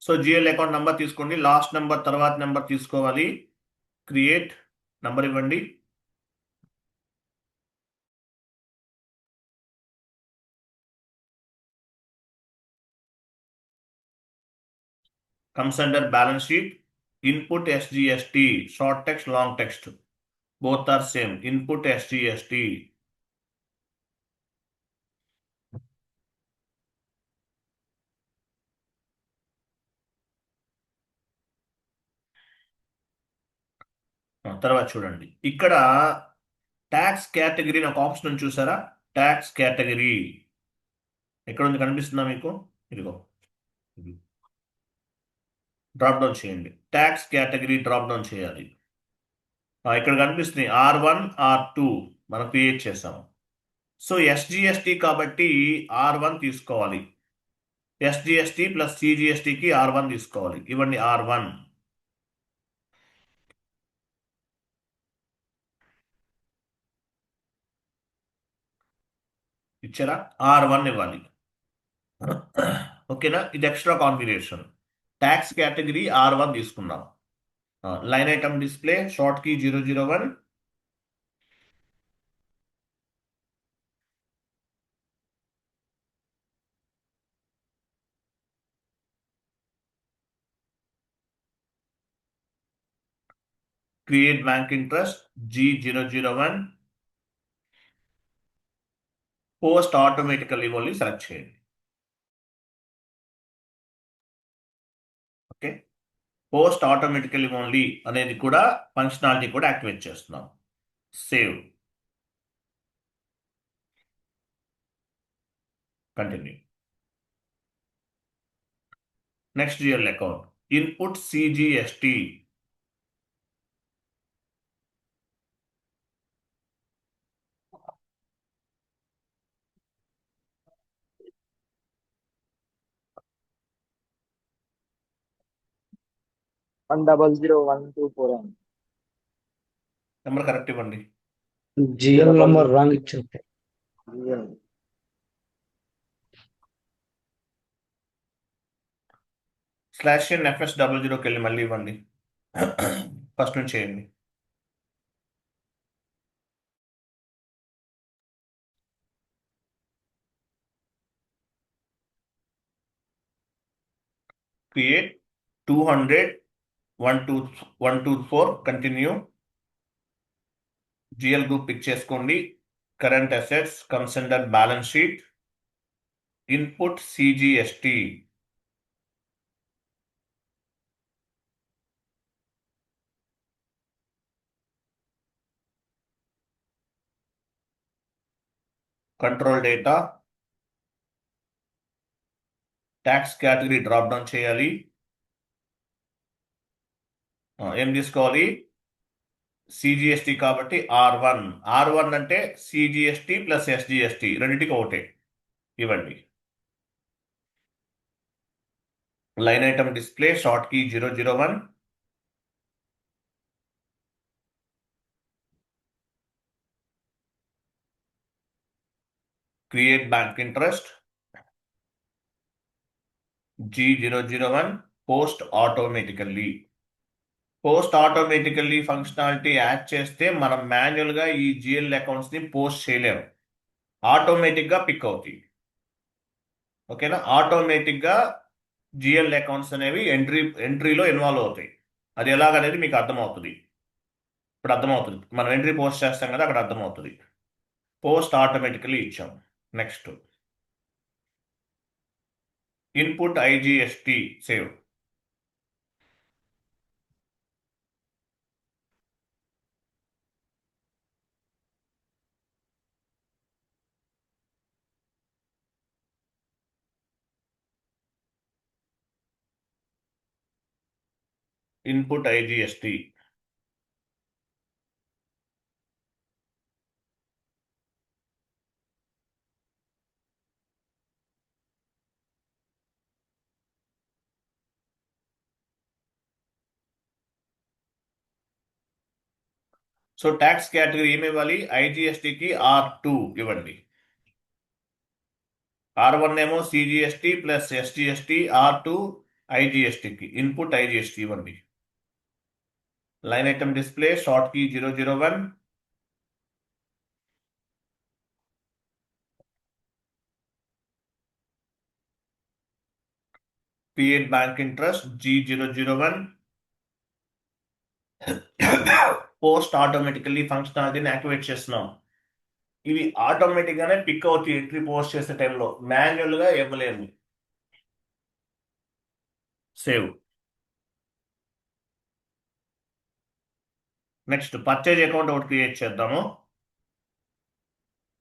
So GL account number తీసుకోండి. లాస్ట్ నెంబర్ తర్వాత నెంబర్ తీసుకోవాలి. క్రియేట్ నెంబర్ ఇవ్వండి. comes under balance sheet. Input SGST, short text, long text, both are same. Input SGST. తర్వాత చూడండి ఇక్కడ ట్యాక్స్ కేటగిరీ ఒక ఆప్షన్ చూసారా? ట్యాక్స్ కేటగిరీ ఎక్కడ ఉంది? కనిపిస్తుందా మీకు? ఇదిగో డ్రాప్ డౌన్ చేయండి. ట్యాక్స్ కేటగిరీ డ్రాప్ డౌన్ చేయాలి. ఇక్కడ కనిపిస్తుంది R1 R2 మనం క్రియేట్ చేసాం. సో SGST కాబట్టి R1 తీసుకోవాలి. SGST ప్లస్ CGSTకి R1 తీసుకోవాలి. ఇవ్వండి R1. ఇచ్చారా? R1 ఇవ్వాలి. ఓకేనా? ఇది extra configuration. Tax category R1 తీసుకున్నాం. Line item display short key 001. Create bank interest G001. Post automatically only select చేయండి. ఓకే, పోస్ట్ ఆటోమేటికల్లీ ఓన్లీ అనేది కూడా ఫంక్షనాలిటీ కూడా యాక్టివేట్ చేస్తున్నాం. Save, continue. Next GL account input CGST. One double zero 124 అని. Number correct ఇవ్వండి. GL number wrong ఇచ్చింది. /FS00కి వెళ్ళి మళ్ళీ ఇవ్వండి. ఫస్ట్ నుంచి చేయండి. Create 200 124 continue. GL group pick చేసుకోండి. Current assets comes under balance sheet. Input CGST. Control data. Tax category drop down చేయాలి. ఏం తీసుకోవాలి? CGST కాబట్టి R1 అంటే CGST ప్లస్ SGST రెండింటికి ఒకటే ఇవ్వండి. Line item display short key 001. Create bank interest G001. Post automatically. Post automatically functionality add చేస్తే మనం మాన్యువల్గా ఈ GL అకౌంట్స్ని పోస్ట్ చేయలేము. ఆటోమేటిక్గా పిక్ అవుతాయి. ఓకేనా? ఆటోమేటిక్గా GL అకౌంట్స్ అనేవి ఎంట్రీలో ఇన్వాల్వ్ అవుతాయి. అది ఎలాగనేది మీకు అర్థమవుతుంది. ఇప్పుడు అర్థమవుతుంది. మనం ఎంట్రీ పోస్ట్ చేస్తాం కదా, అక్కడ అర్థమవుతుంది. పోస్ట్ ఆటోమేటికల్లీ ఇచ్చాం. Next input IGST. Save. Input IGST. So tax category ఏమి ఇవ్వాలి? IGSTకి R2 ఇవ్వండి. R1 ఏమో CGST ప్లస్ SGST, R2 IGSTకి. ఇన్పుట్ IGST ఇవ్వండి. Line item display short key 001. Create bank interest G001. Post automatically ఫంక్షనాలిటీని యాక్టివేట్ చేస్తున్నాం. ఇవి ఆటోమేటిక్గానే పిక్ అవుతాయి ఎంట్రీ పోస్ట్ చేసే టైంలో, మాన్యువల్గా ఇవ్వలేము. సేవ్. నెక్స్ట్ పర్చేజ్ అకౌంట్ ఒకటి క్రియేట్ చేద్దాము.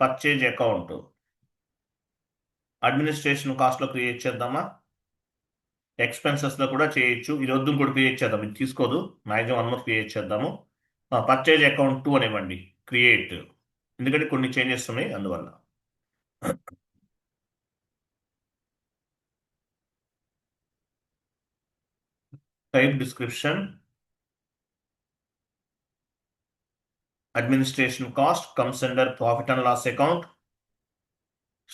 పర్చేజ్ అకౌంట్ అడ్మినిస్ట్రేషన్ కాస్ట్లో క్రియేట్ చేద్దామా? ఎక్స్పెన్సెస్లో కూడా చేయొచ్చు. ఇది వద్దు కూడా క్రియేట్ చేద్దాం. ఇది తీసుకోదు. మ్యాక్సిమం 1 మంత్ క్రియేట్ చేద్దాము. పర్చేజ్ అకౌంట్ 2 అనివ్వండి, క్రియేట్, ఎందుకంటే కొన్ని చేంజెస్ ఉన్నాయి అందువల్ల. Type description, administration cost comes under profit and loss account.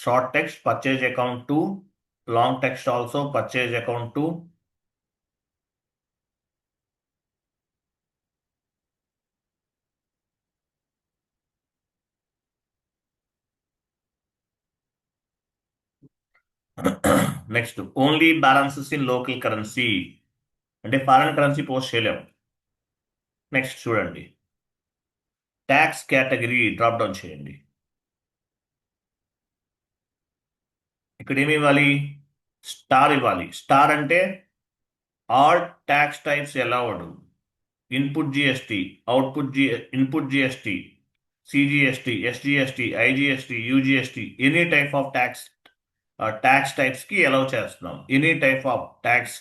Short text purchase account 2, long text also purchase account 2. Next only balances in local currency, అంటే foreign currency post చేయలేము. Next చూడండి, tax category drop down చేయండి. ఇక్కడ ఏమి ఇవ్వాలి? Star ఇవ్వాలి. Star అంటే all tax types allowed, input GST, output input GST, CGST, SGST, IGST, UGST, any type of tax టైప్స్కి అలౌ చేస్తున్నాం. ఎనీ టైప్ ఆఫ్ ట్యాక్స్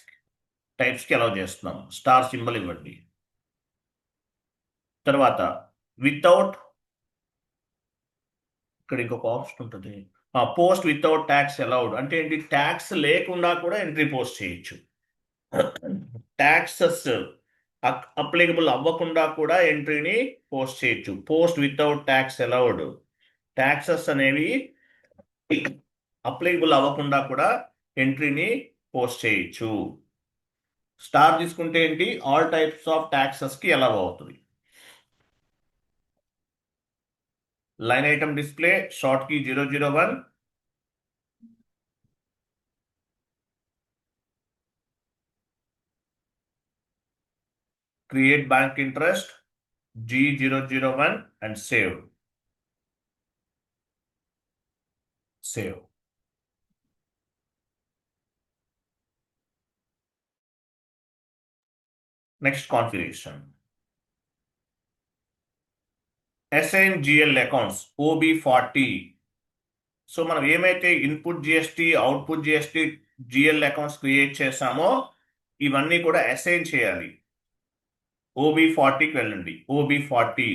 టైప్స్కి అలౌ చేస్తున్నాం. స్టార్ సింబల్ ఇవ్వండి. తర్వాత వితౌట్, ఇక్కడ ఇంకొక ఆప్షన్ ఉంటుంది, పోస్ట్ వితౌట్ ట్యాక్స్ అలౌడ్ అంటే ఏంటి? ట్యాక్స్ లేకుండా కూడా ఎంట్రీ పోస్ట్ చేయొచ్చు. ట్యాక్సెస్ అప్లికబుల్ అవ్వకుండా కూడా ఎంట్రీని పోస్ట్ చేయొచ్చు. Post without tax allowed, taxes అనేవి అప్లికబుల్ అవ్వకుండా కూడా ఎంట్రీని పోస్ట్ చేయొచ్చు. స్టార్ తీసుకుంటే ఏంటి? ఆల్ టైప్స్ ఆఫ్ ట్యాక్సెస్కి అలౌ అవుతుంది. Line item display, short key 001, create bank interest G001 and save. Save. Next configuration. Assign GL accounts OB40. So మనం ఏమైతే input GST, output GST, GL accounts create చేసామో ఇవన్నీ కూడా assign చేయాలి. OB40కి వెళ్ళండి. OB40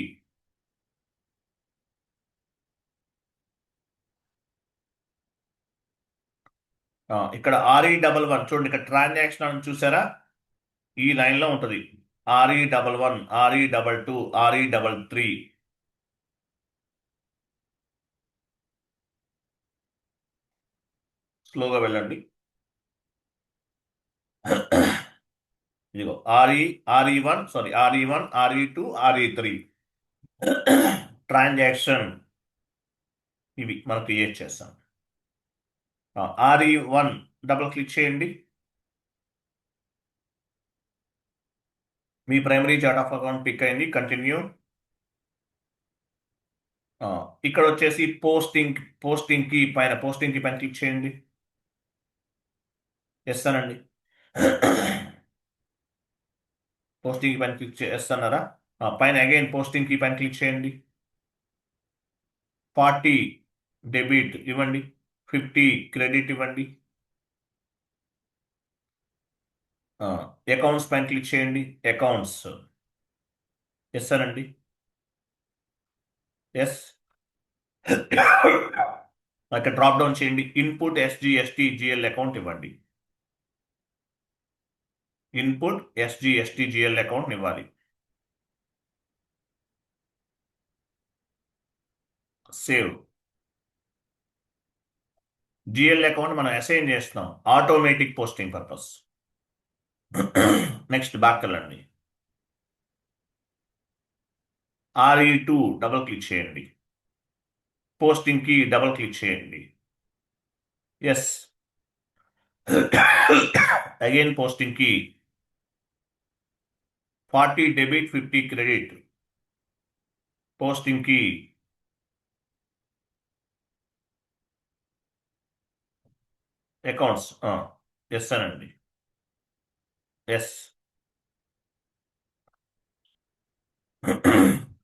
ఇక్కడ RE11 చూడండి, ఇక్కడ ట్రాన్సాక్షన్ అని చూసారా? ఈ లైన్లో ఉంటుంది. RE11, RE22, RE33. స్లోగా వెళ్ళండి. ఇదిగో RE1, RE2, RE3 ట్రాన్సాక్షన్ ఇవి మనం క్రియేట్ చేస్తాం. RE1 డబుల్ క్లిక్ చేయండి. మీ primary chart of account pick అయింది. కంటిన్యూ. ఇక్కడ వచ్చేసి పోస్టింగ్ కి పైన క్లిక్ చేయండి. చేస్తానండి. పోస్టింగ్ కి పైన క్లిక్ చేస్తున్నారా? పైన అగైన్ పోస్టింగ్ కి పైన క్లిక్ చేయండి. 40 డెబిట్ ఇవ్వండి, 50 క్రెడిట్ ఇవ్వండి. అకౌంట్స్ పైన క్లిక్ చేయండి. అకౌంట్స్ చేస్తానండి. ఎస్. ఇక్కడ డ్రాప్ డౌన్ చేయండి. ఇన్పుట్ SGST GL అకౌంట్ ఇవ్వండి. ఇన్పుట్ SGST GL అకౌంట్ ఇవ్వాలి. సేవ్. జిఎల్ అకౌంట్ మనం అసైన్ చేస్తున్నాం automatic posting purpose. Next back వెళ్ళండి. RE2 డబుల్ క్లిక్ చేయండి. పోస్టింగ్ కి డబుల్ క్లిక్ చేయండి. ఎస్. అగైన్ పోస్టింగ్ కి 40 డెబిట్, 50 క్రెడిట్. పోస్టింగ్ కి అకౌంట్స్ ఎస్ అనండి. ఎస్.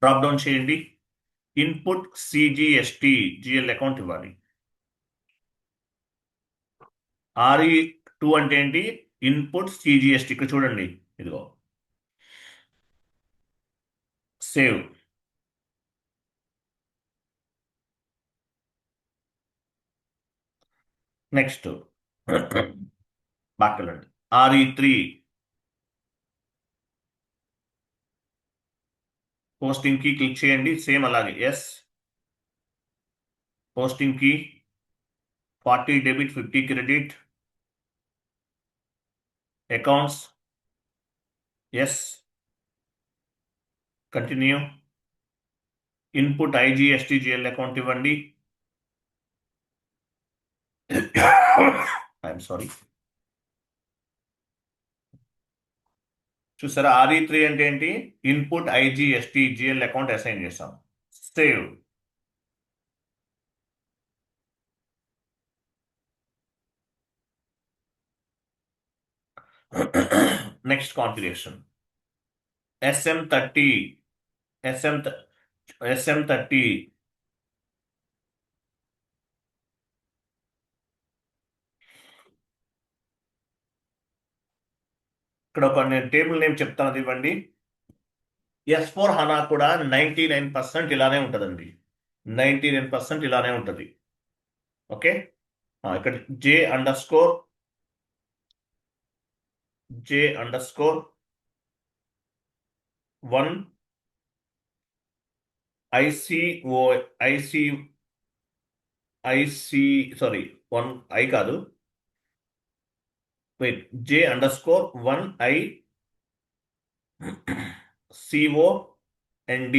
డ్రాప్ డౌన్ చేయండి. ఇన్పుట్ CGST GL అకౌంట్ ఇవ్వాలి. RE2 అంటే ఏంటి? Input CGST. ఇక్కడ చూడండి, ఇదిగో సేవ్. నెక్స్ట్ బాకెళ్ళండి. RE3 పోస్టింగ్ కి క్లిక్ చేయండి. సేమ్ అలాగే ఎస్ పోస్టింగ్ కి 40 debit 50 credit accounts yes continue. Input IGSTGL account ఇవ్వండి. I'm sorry. చూసారా RE3 అంటే ఏంటి? ఇన్పుట్ IGSTGL అకౌంట్ అసైన్ చేస్తాం. Save. Next configuration SM30 SM30 ఇక్కడ ఒక నేను టేబుల్ నేమ్ చెప్తాను, అది ఇవ్వండి. S4 HANA కూడా 99% ఇలానే ఉంటుందండి. 99% ఇలానే ఉంటుంది. ఓకే, ఇక్కడ J_1 సారీ 1 I కాదు, wait, J_1 COND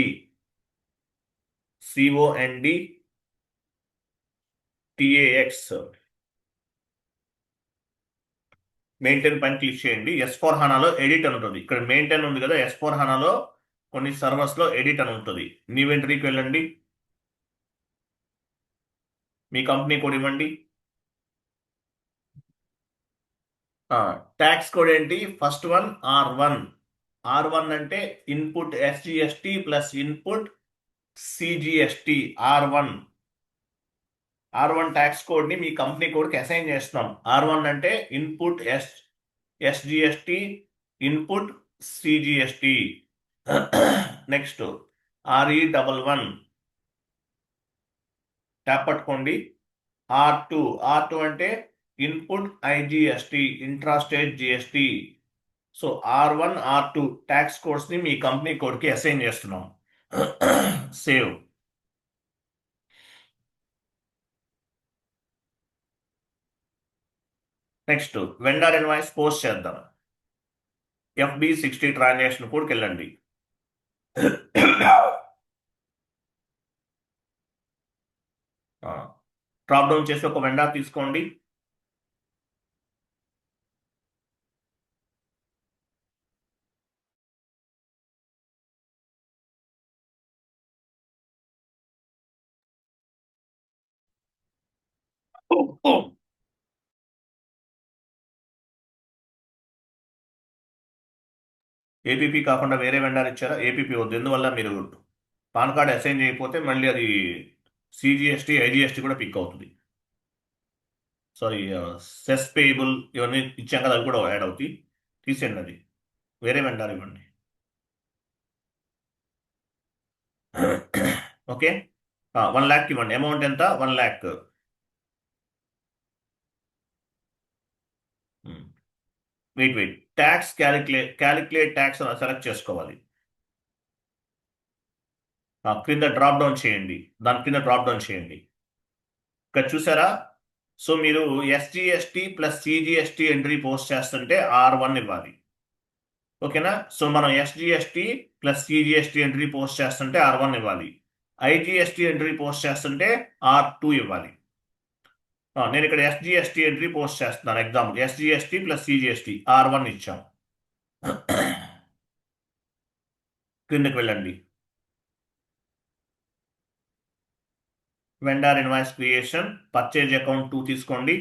TAX maintain పైన క్లిక్ చేయండి. S4 HANAలో ఎడిట్ అని ఉంటుంది. ఇక్కడ మెయింటైన్ ఉంది కదా, S4 HANAలో కొన్ని సర్వర్స్ లో ఎడిట్ అని ఉంటుంది. న్యూ ఎంట్రీకి వెళ్ళండి. మీ కంపెనీ కోడ్ ఇవ్వండి. ట్యాక్స్ కోడ్ ఏంటి? ఫస్ట్ వన్ R1 అంటే input SGST plus input CGST. R1 tax code ని మీ కంపెనీ కోడ్ కి అసైన్ చేస్తున్నాం. R1 అంటే input SGST input CGST. Next RE11 tap పట్టుకోండి. R2 అంటే input IGST intrastate GST. So R1 R2 tax codes ని మీ company code కి assign చేస్తున్నాం. Save. Next vendor invoice post చేద్దాం. FB60 ట్రాన్సాక్షన్ కోడ్కి వెళ్ళండి. డ్రాప్ డౌన్ చేసి ఒక వెండర్ తీసుకోండి. APP కాకుండా వేరే వెండర్ ఇచ్చారా? APP వద్దు. ఎందువల్ల మీరు పాన్ కార్డ్ అసైన్ చేయకపోతే మళ్ళీ అది CGST IGST కూడా పిక్ అవుతుంది. సారీ, సెస్ పేయబుల్ ఇవన్నీ ఇచ్చాం కదా, అవి కూడా యాడ్ అవుతాయి. తీసేయండి, అది వేరే వెండర్ ఇవ్వండి. ఓకే, 1 lakh ఇవ్వండి. అమౌంట్ ఎంత? 1 lakh. Wait tax calculate tax select చేసుకోవాలి. క్రింద డ్రాప్ డౌన్ చేయండి. దాని కింద డ్రాప్ డౌన్ చేయండి. ఇక్కడ చూసారా? సో మీరు SGST plus CGST entry post చేస్తుంటే R1 ఇవ్వాలి. ఓకేనా? సో మనం SGST plus CGST entry post చేస్తుంటే R1 ఇవ్వాలి. IGST ఎంట్రీ పోస్ట్ చేస్తుంటే R2 ఇవ్వాలి. నేను ఇక్కడ SGST ఎంట్రీ పోస్ట్ చేస్తున్నాను. Example SGST plus CGST R1 ఇచ్చాం. క్రిందకి వెళ్ళండి. Vendor invoice creation purchase account 2 తీసుకోండి.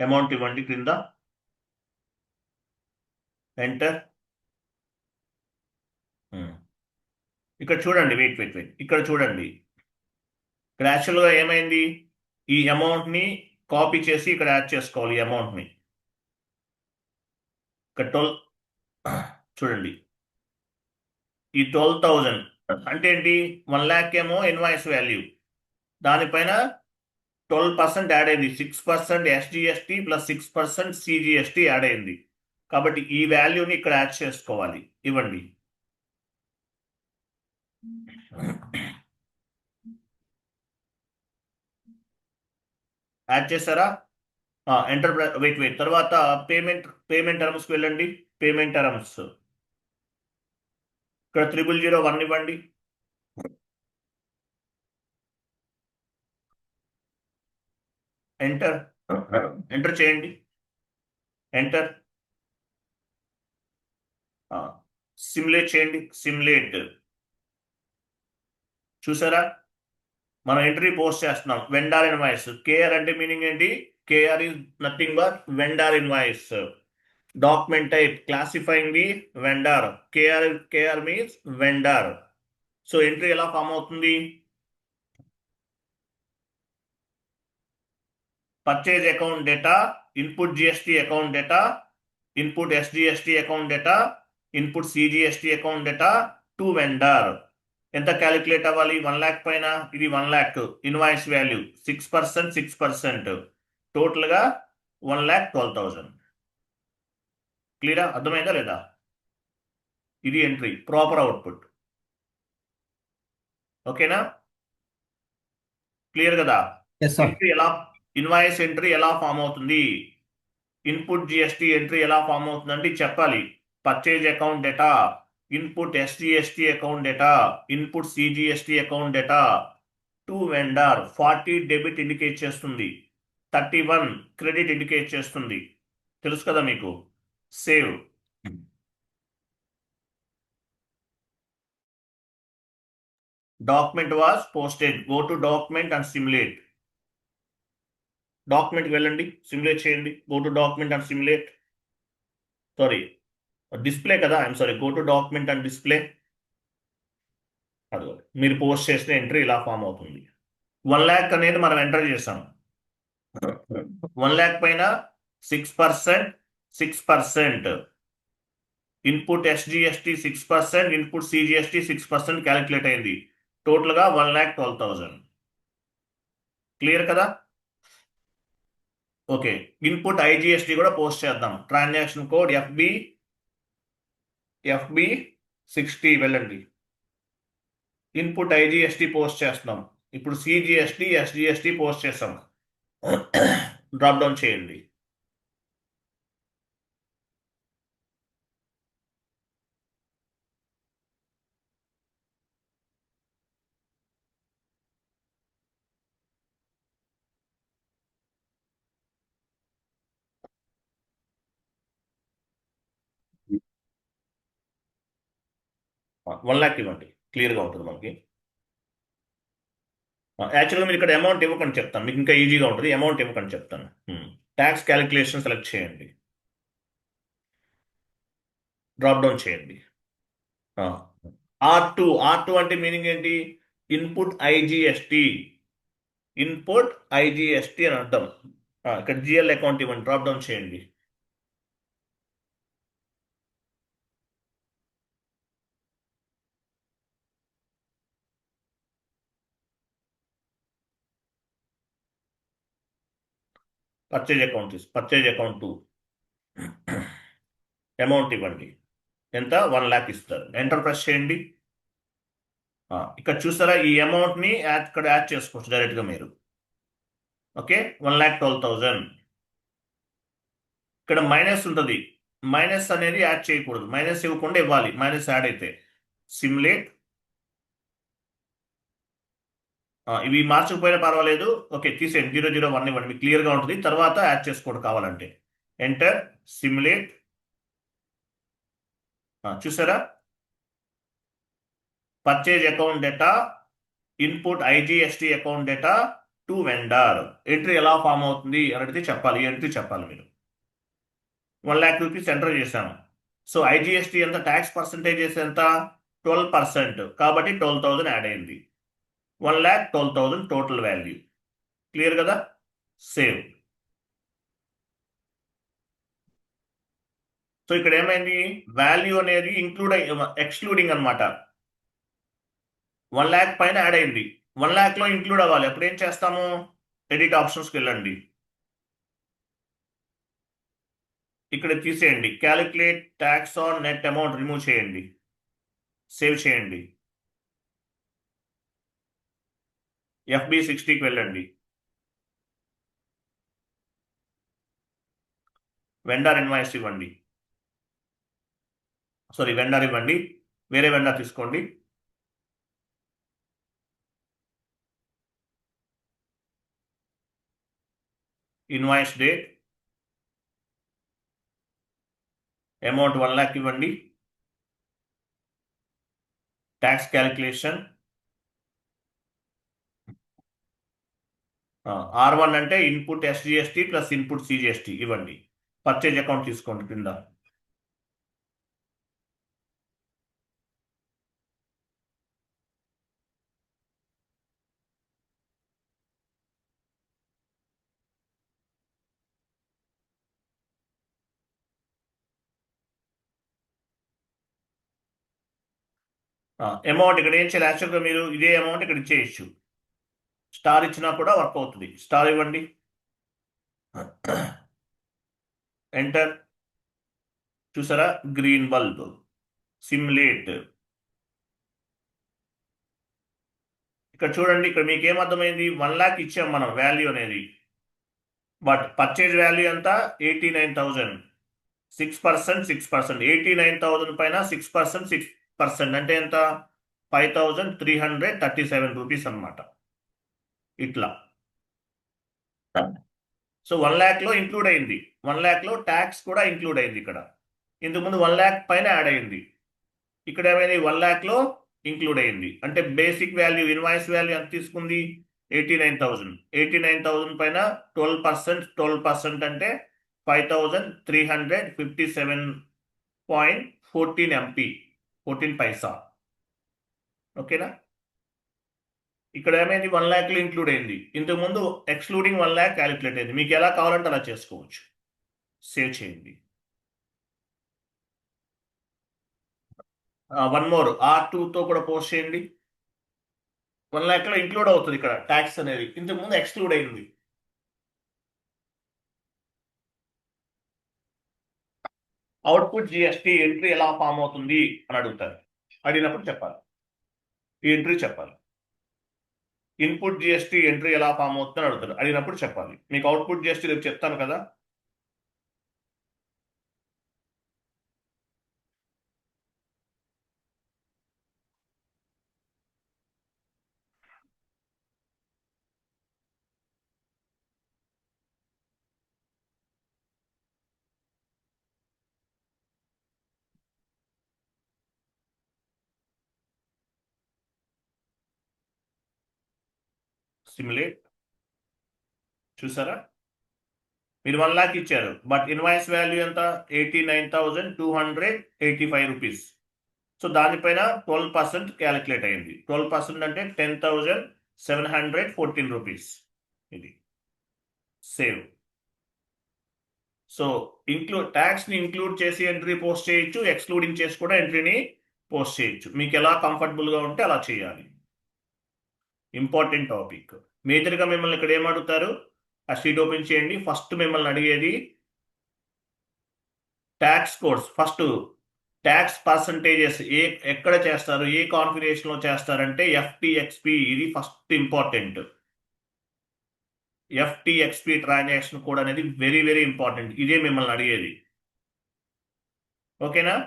అమౌంట్ ఇవ్వండి క్రింద. ఎంటర్. ఇక్కడ చూడండి, వెయిట్, ఇక్కడ చూడండి. ఇక్కడ యాక్చువల్గా ఏమైంది, ఈ అమౌంట్ని కాపీ చేసి ఇక్కడ యాడ్ చేసుకోవాలి. ఈ అమౌంట్ని ఇక్కడ 12 చూడండి, ఈ 12,000 అంటే ఏంటి, 1,00,000 ఏమో ఇన్వాయిస్ వాల్యూ, దానిపైన 12% యాడ్ అయింది. 6% ఎస్జిఎస్టి ప్లస్ 6% సిజిఎస్టి యాడ్ అయింది. కాబట్టి ఈ వాల్యూని ఇక్కడ యాడ్ చేసుకోవాలి. ఇవ్వండి. యాడ్ చేశారా? ఎంటర్. వెయిట్ తర్వాత పేమెంట్ టర్మ్స్కి వెళ్ళండి. పేమెంట్ టర్మ్స్ ఇక్కడ 0001 ఇవ్వండి. ఎంటర్ చేయండి. ఎంటర్. సిమ్యులేట్ చేయండి. సిమ్యులేట్. చూసారా, మనం ఎంట్రీ పోస్ట్ చేస్తున్నాం. Vendor invoice. కేఆర్ అంటే మీనింగ్ ఏంటి? KR is nothing but vendor invoice. Document type classifying the vendor. KR means vendor. So entry ఎలా ఫామ్ అవుతుంది? Purchase account data, input GST account data, input SGST account data, input CGST account data to vendor. ఎంత calculate అవ్వాలి? 1,00,000 పైన ఇది 1,00,000 invoice value, 6%. టోటల్గా 1,12,000. క్లియరా? అర్థమైందా లేదా? ఇది ఎంట్రీ, ప్రాపర్ అవుట్పుట్. ఓకేనా? క్లియర్ కదా? Yes sir. ఎంట్రీ ఎలా, ఇన్వాయిస్ ఎంట్రీ ఎలా ఫామ్ అవుతుంది? ఇన్పుట్ జిఎస్టి ఎంట్రీ ఎలా ఫామ్ అవుతుందంటే చెప్పాలి. Purchase account data, input SGST account data, input CGST account data to vendor. 40 debit indicate చేస్తుంది, 31 క్రెడిట్ ఇండికేట్ చేస్తుంది. తెలుసు కదా మీకు. Save. Document was posted. Go to document and simulate. డాక్యుమెంట్కి వెళ్ళండి, సిమ్యులేట్ చేయండి. Go to document and simulate. Sorry, display కదా, I'm sorry. Go to document and display. అదిగో మీరు పోస్ట్ చేసిన ఎంట్రీ ఇలా ఫామ్ అవుతుంది. 1,00,000 అనేది మనం ఎంటర్ చేసాం. 1,00,000 పైన 6%. Input SGST 6%, input CGST 6% calculate అయింది. టోటల్గా 1,12,000. క్లియర్ కదా? ఓకే, ఇన్పుట్ ఐజిఎస్టి కూడా పోస్ట్ చేద్దాం. ట్రాన్సాక్షన్ కోడ్ ఎఫ్బి 60 వెళ్ళండి. ఇన్పుట్ ఐజిఎస్టి పోస్ట్ చేస్తున్నాం. ఇప్పుడు సిజిఎస్టి ఎస్జిఎస్టి పోస్ట్ చేస్తాం. డ్రాప్ డౌన్ చేయండి. $1,00,000 ఇవ్వండి, క్లియర్గా ఉంటుంది మనకి. యాక్చువల్గా మీరు ఇక్కడ అమౌంట్ ఇవ్వకండి చెప్తాను, మీకు ఇంకా ఈజీగా ఉంటుంది. అమౌంట్ ఇవ్వకండి చెప్తాను. ట్యాక్స్ క్యాలిక్యులేషన్ సెలెక్ట్ చేయండి. డ్రాప్ డౌన్ చేయండి. R2 అంటే మీనింగ్ ఏంటి? Input IGST. ఇన్పుట్ ఐజిఎస్టి అని అర్థం. ఇక్కడ జిఎల్ అకౌంట్ ఇవ్వండి. డ్రాప్ డౌన్ చేయండి. Purchase account 2. అమౌంట్ ఇవ్వండి. ఎంత? 1,00,000 ఇస్తారు. ఎంటర్ ప్రెస్ చేయండి. ఇక్కడ చూస్తారా, ఈ అమౌంట్ని ఇక్కడ యాడ్ చేసుకోవచ్చు డైరెక్ట్గా మీరు. ఓకే, 1,12,000. ఇక్కడ మైనస్ ఉంటుంది. మైనస్ అనేది యాడ్ చేయకూడదు. మైనస్ ఇవ్వకుండా ఇవ్వాలి. మైనస్ యాడ్ అయితే సిమ్యులేట్. ఇవి మార్చకపోయినా పర్వాలేదు. ఓకే, తీసేయండి. 001 ఇవ్వండి, మీకు క్లియర్గా ఉంటుంది. తర్వాత యాడ్ చేసుకోవడం కావాలంటే ఎంటర్. సిమ్యులేట్. చూసారా, purchase account data, input IGST account data to vendor. Entry ఎలా ఫామ్ అవుతుంది అని అడిగితే చెప్పాలి. ఎంట్రీ చెప్పాలి మీరు. 1,00,000 రూపీస్ ఎంటర్ చేశాను. సో ఐజిఎస్టి ఎంత? ట్యాక్స్ పర్సంటేజెస్ ఎంత? 12%, కాబట్టి 12,000 యాడ్ అయింది. 1,12,000 టోటల్ వాల్యూ. క్లియర్ కదా? సేవ్. సో ఇక్కడ ఏమైంది, వాల్యూ అనేది ఎక్స్క్లూడింగ్ అనమాట. 1 lakh పైన యాడ్ అయింది. 1 lakh లో ఇంక్లూడ్ అవ్వాలి. అప్పుడు ఏం చేస్తాము, ఎడిట్ ఆప్షన్స్కి వెళ్ళండి, ఇక్కడ తీసేయండి, calculate tax on net amount remove చేయండి, సేవ్ చేయండి. FB60కి వెళ్ళండి, వెండర్ ఇన్వాయిస్ ఇవ్వండి, వెండర్ ఇవ్వండి, వేరే వెండర్ తీసుకోండి. ఇన్వాయిస్ డేట్, అమౌంట్ 1 lakh ఇవ్వండి, ట్యాక్స్ క్యాలిక్యులేషన్, R1 అంటే input SGST plus input CGST ఇవ్వండి. పర్చేజ్ అకౌంట్ తీసుకోండి కింద. అమౌంట్ ఇక్కడ ఏం చేయాలి, యాక్చువల్గా మీరు ఇదే అమౌంట్ ఇక్కడ ఇచ్చేయచ్చు. స్టార్ ఇచ్చినా కూడా వర్క్ అవుతుంది. స్టార్ ఇవ్వండి, ఎంటర్. చూసారా, గ్రీన్ బల్బ్, సిమ్యులేట్. ఇక్కడ చూడండి, ఇక్కడ మీకు ఏమర్థమైంది, 1 lakh ఇచ్చాం మనం వాల్యూ అనేది, బట్ పర్చేజ్ వాల్యూ ఎంత, 89,000. 6%, 6%, 89,000 పైన 6%, 6% అంటే ఎంత, 5,337 రూపీస్ అనమాట. ఇట్లా. సో 1 lakh లో ఇంక్లూడ్ అయింది, 1 lakh లో ట్యాక్స్ కూడా ఇంక్లూడ్ అయింది. ఇక్కడ ఇంతకుముందు 1 lakh పైన యాడ్ అయింది, ఇక్కడ ఏమైంది 1 lakh లో ఇంక్లూడ్ అయింది. అంటే బేసిక్ వాల్యూ, ఇన్వాయిస్ వాల్యూ ఎంత తీసుకుంది, 89,000. 89,000 పైన 12%, 12% అంటే 5,357.14 MP, 14 పైసా. ఓకేనా? ఇక్కడ ఏమైంది, 1 lakh లో ఇంక్లూడ్ అయింది, ఇంతకుముందు ఎక్స్క్లూడింగ్ 1 lakh క్యాలిక్యులేట్ అయింది. మీకు ఎలా కావాలంటే అలా చేసుకోవచ్చు. సేవ్ చేయండి. వన్ మోర్, R2తో కూడా పోస్ట్ చేయండి. 1 lakh లో ఇంక్లూడ్ అవుతుంది ఇక్కడ ట్యాక్స్ అనేది, ఇంతకుముందు ఎక్స్క్లూడ్ అయింది. అవుట్పుట్ GST ఎంట్రీ ఎలా ఫామ్ అవుతుంది అని అడుగుతారు. అడిగినప్పుడు చెప్పాలి, ఈ ఎంట్రీ చెప్పాలి. ఇన్పుట్ GST ఎంట్రీ ఎలా ఫామ్ అవుతుందని అడుగుతారు. అడిగినప్పుడు చెప్పాలి. మీకు అవుట్పుట్ GST రేపు చెప్తాను కదా. సిమ్యులేట్. చూసారా, మీరు 1 lakh ఇచ్చారు, బట్ ఇన్వాయిస్ వాల్యూ ఎంత, 89,285 రూపీస్. సో దానిపైన 12% క్యాలిక్యులేట్ అయింది. 12% అంటే 10,714 రూపీస్. ఇది సేవ్. సో ట్యాక్స్ని ఇంక్లూడ్ చేసి ఎంట్రీ పోస్ట్ చేయొచ్చు, ఎక్స్క్లూడింగ్ చేసి కూడా ఎంట్రీని పోస్ట్ చేయొచ్చు. మీకు ఎలా కంఫర్టబుల్గా ఉంటే అలా చేయాలి. Important topic. మేజర్గా మిమ్మల్ని ఇక్కడ ఏమడుగుతారు, ఆ షీట్ ఓపెన్ చేయండి. ఫస్ట్ మిమ్మల్ని అడిగేది tax codes. First tax percentages ఎక్కడ చేస్తారు, ఏ కాన్ఫిగరేషన్లో చేస్తారంటే FTXP. ఇది first important. FTXP transaction code అనేది వెరీ వెరీ ఇంపార్టెంట్. ఇదే మిమ్మల్ని అడిగేది. ఓకేనా?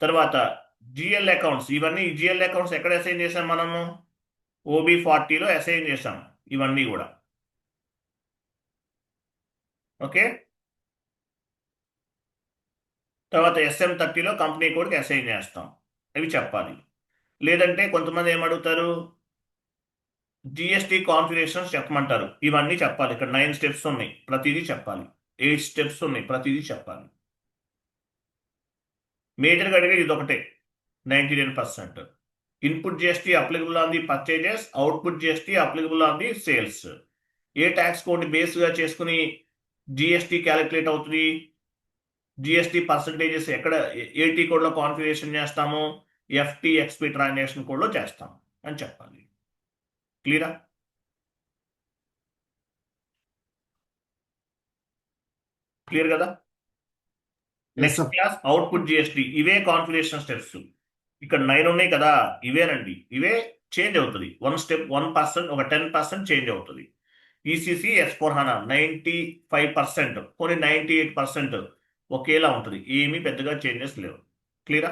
తర్వాత GL అకౌంట్స్. ఇవన్నీ GL అకౌంట్స్ ఎక్కడ అసైన్ చేసాం మనము, OB40లో అసైన్ చేసాం ఇవన్నీ కూడా. ఓకే. తర్వాత SM30లో కంపెనీ కోడ్కి అసైన్ చేస్తాం. అవి చెప్పాలి. లేదంటే కొంతమంది ఏమడుగుతారు, GST కాన్ఫిగరేషన్స్ చెప్పమంటారు. ఇవన్నీ చెప్పాలి. ఇక్కడ 9 స్టెప్స్ ఉన్నాయి, ప్రతిదీ చెప్పాలి. 8 స్టెప్స్ ఉన్నాయి, ప్రతిదీ చెప్పాలి. మేజర్గా అడిగేది ఇది ఒకటే. 99%. Input GST applicable on the purchases, output GST applicable on the sales. A tax code base గా చేసుకుని జిఎస్టీ క్యాలిక్యులేట్ అవుతుంది? జిఎస్టీ పర్సంటేజెస్ ఎక్కడ ఏటీ కోడ్ లో కాన్ఫిగరేషన్ చేస్తాము? ఎఫ్టీ ఎక్స్పీ ట్రాన్సాక్షన్ కోడ్ లో చేస్తాం అని చెప్పాలి. క్లియరా? క్లియర్ కదా? Next sir. Class output GST. ఇవే కాన్ఫిగరేషన్ స్టెప్స్. ఇక్కడ 9 ఉన్నాయి కదా, ఇవేనండి. ఇవే చేంజ్ అవుతుంది. 1% ఒక 10% చేంజ్ అవుతుంది. ఈసీసీ S/4HANA 95%, కొన్ని 98% ఒకేలా ఉంటుంది. ఏమీ పెద్దగా చేంజెస్ లేవు. క్లియరా?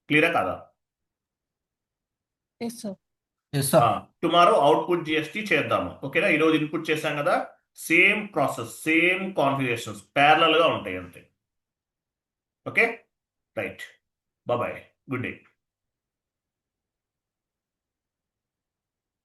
క్లియరా కాదా? Yes, sir. Yes, sir. Tomorrow output GST చేద్దాము. ఓకేనా? ఈరోజు ఇన్పుట్ చేశాం కదా, same process, same configurations parallel గా ఉంటాయి అంతే. Okay, right. Bye, good day.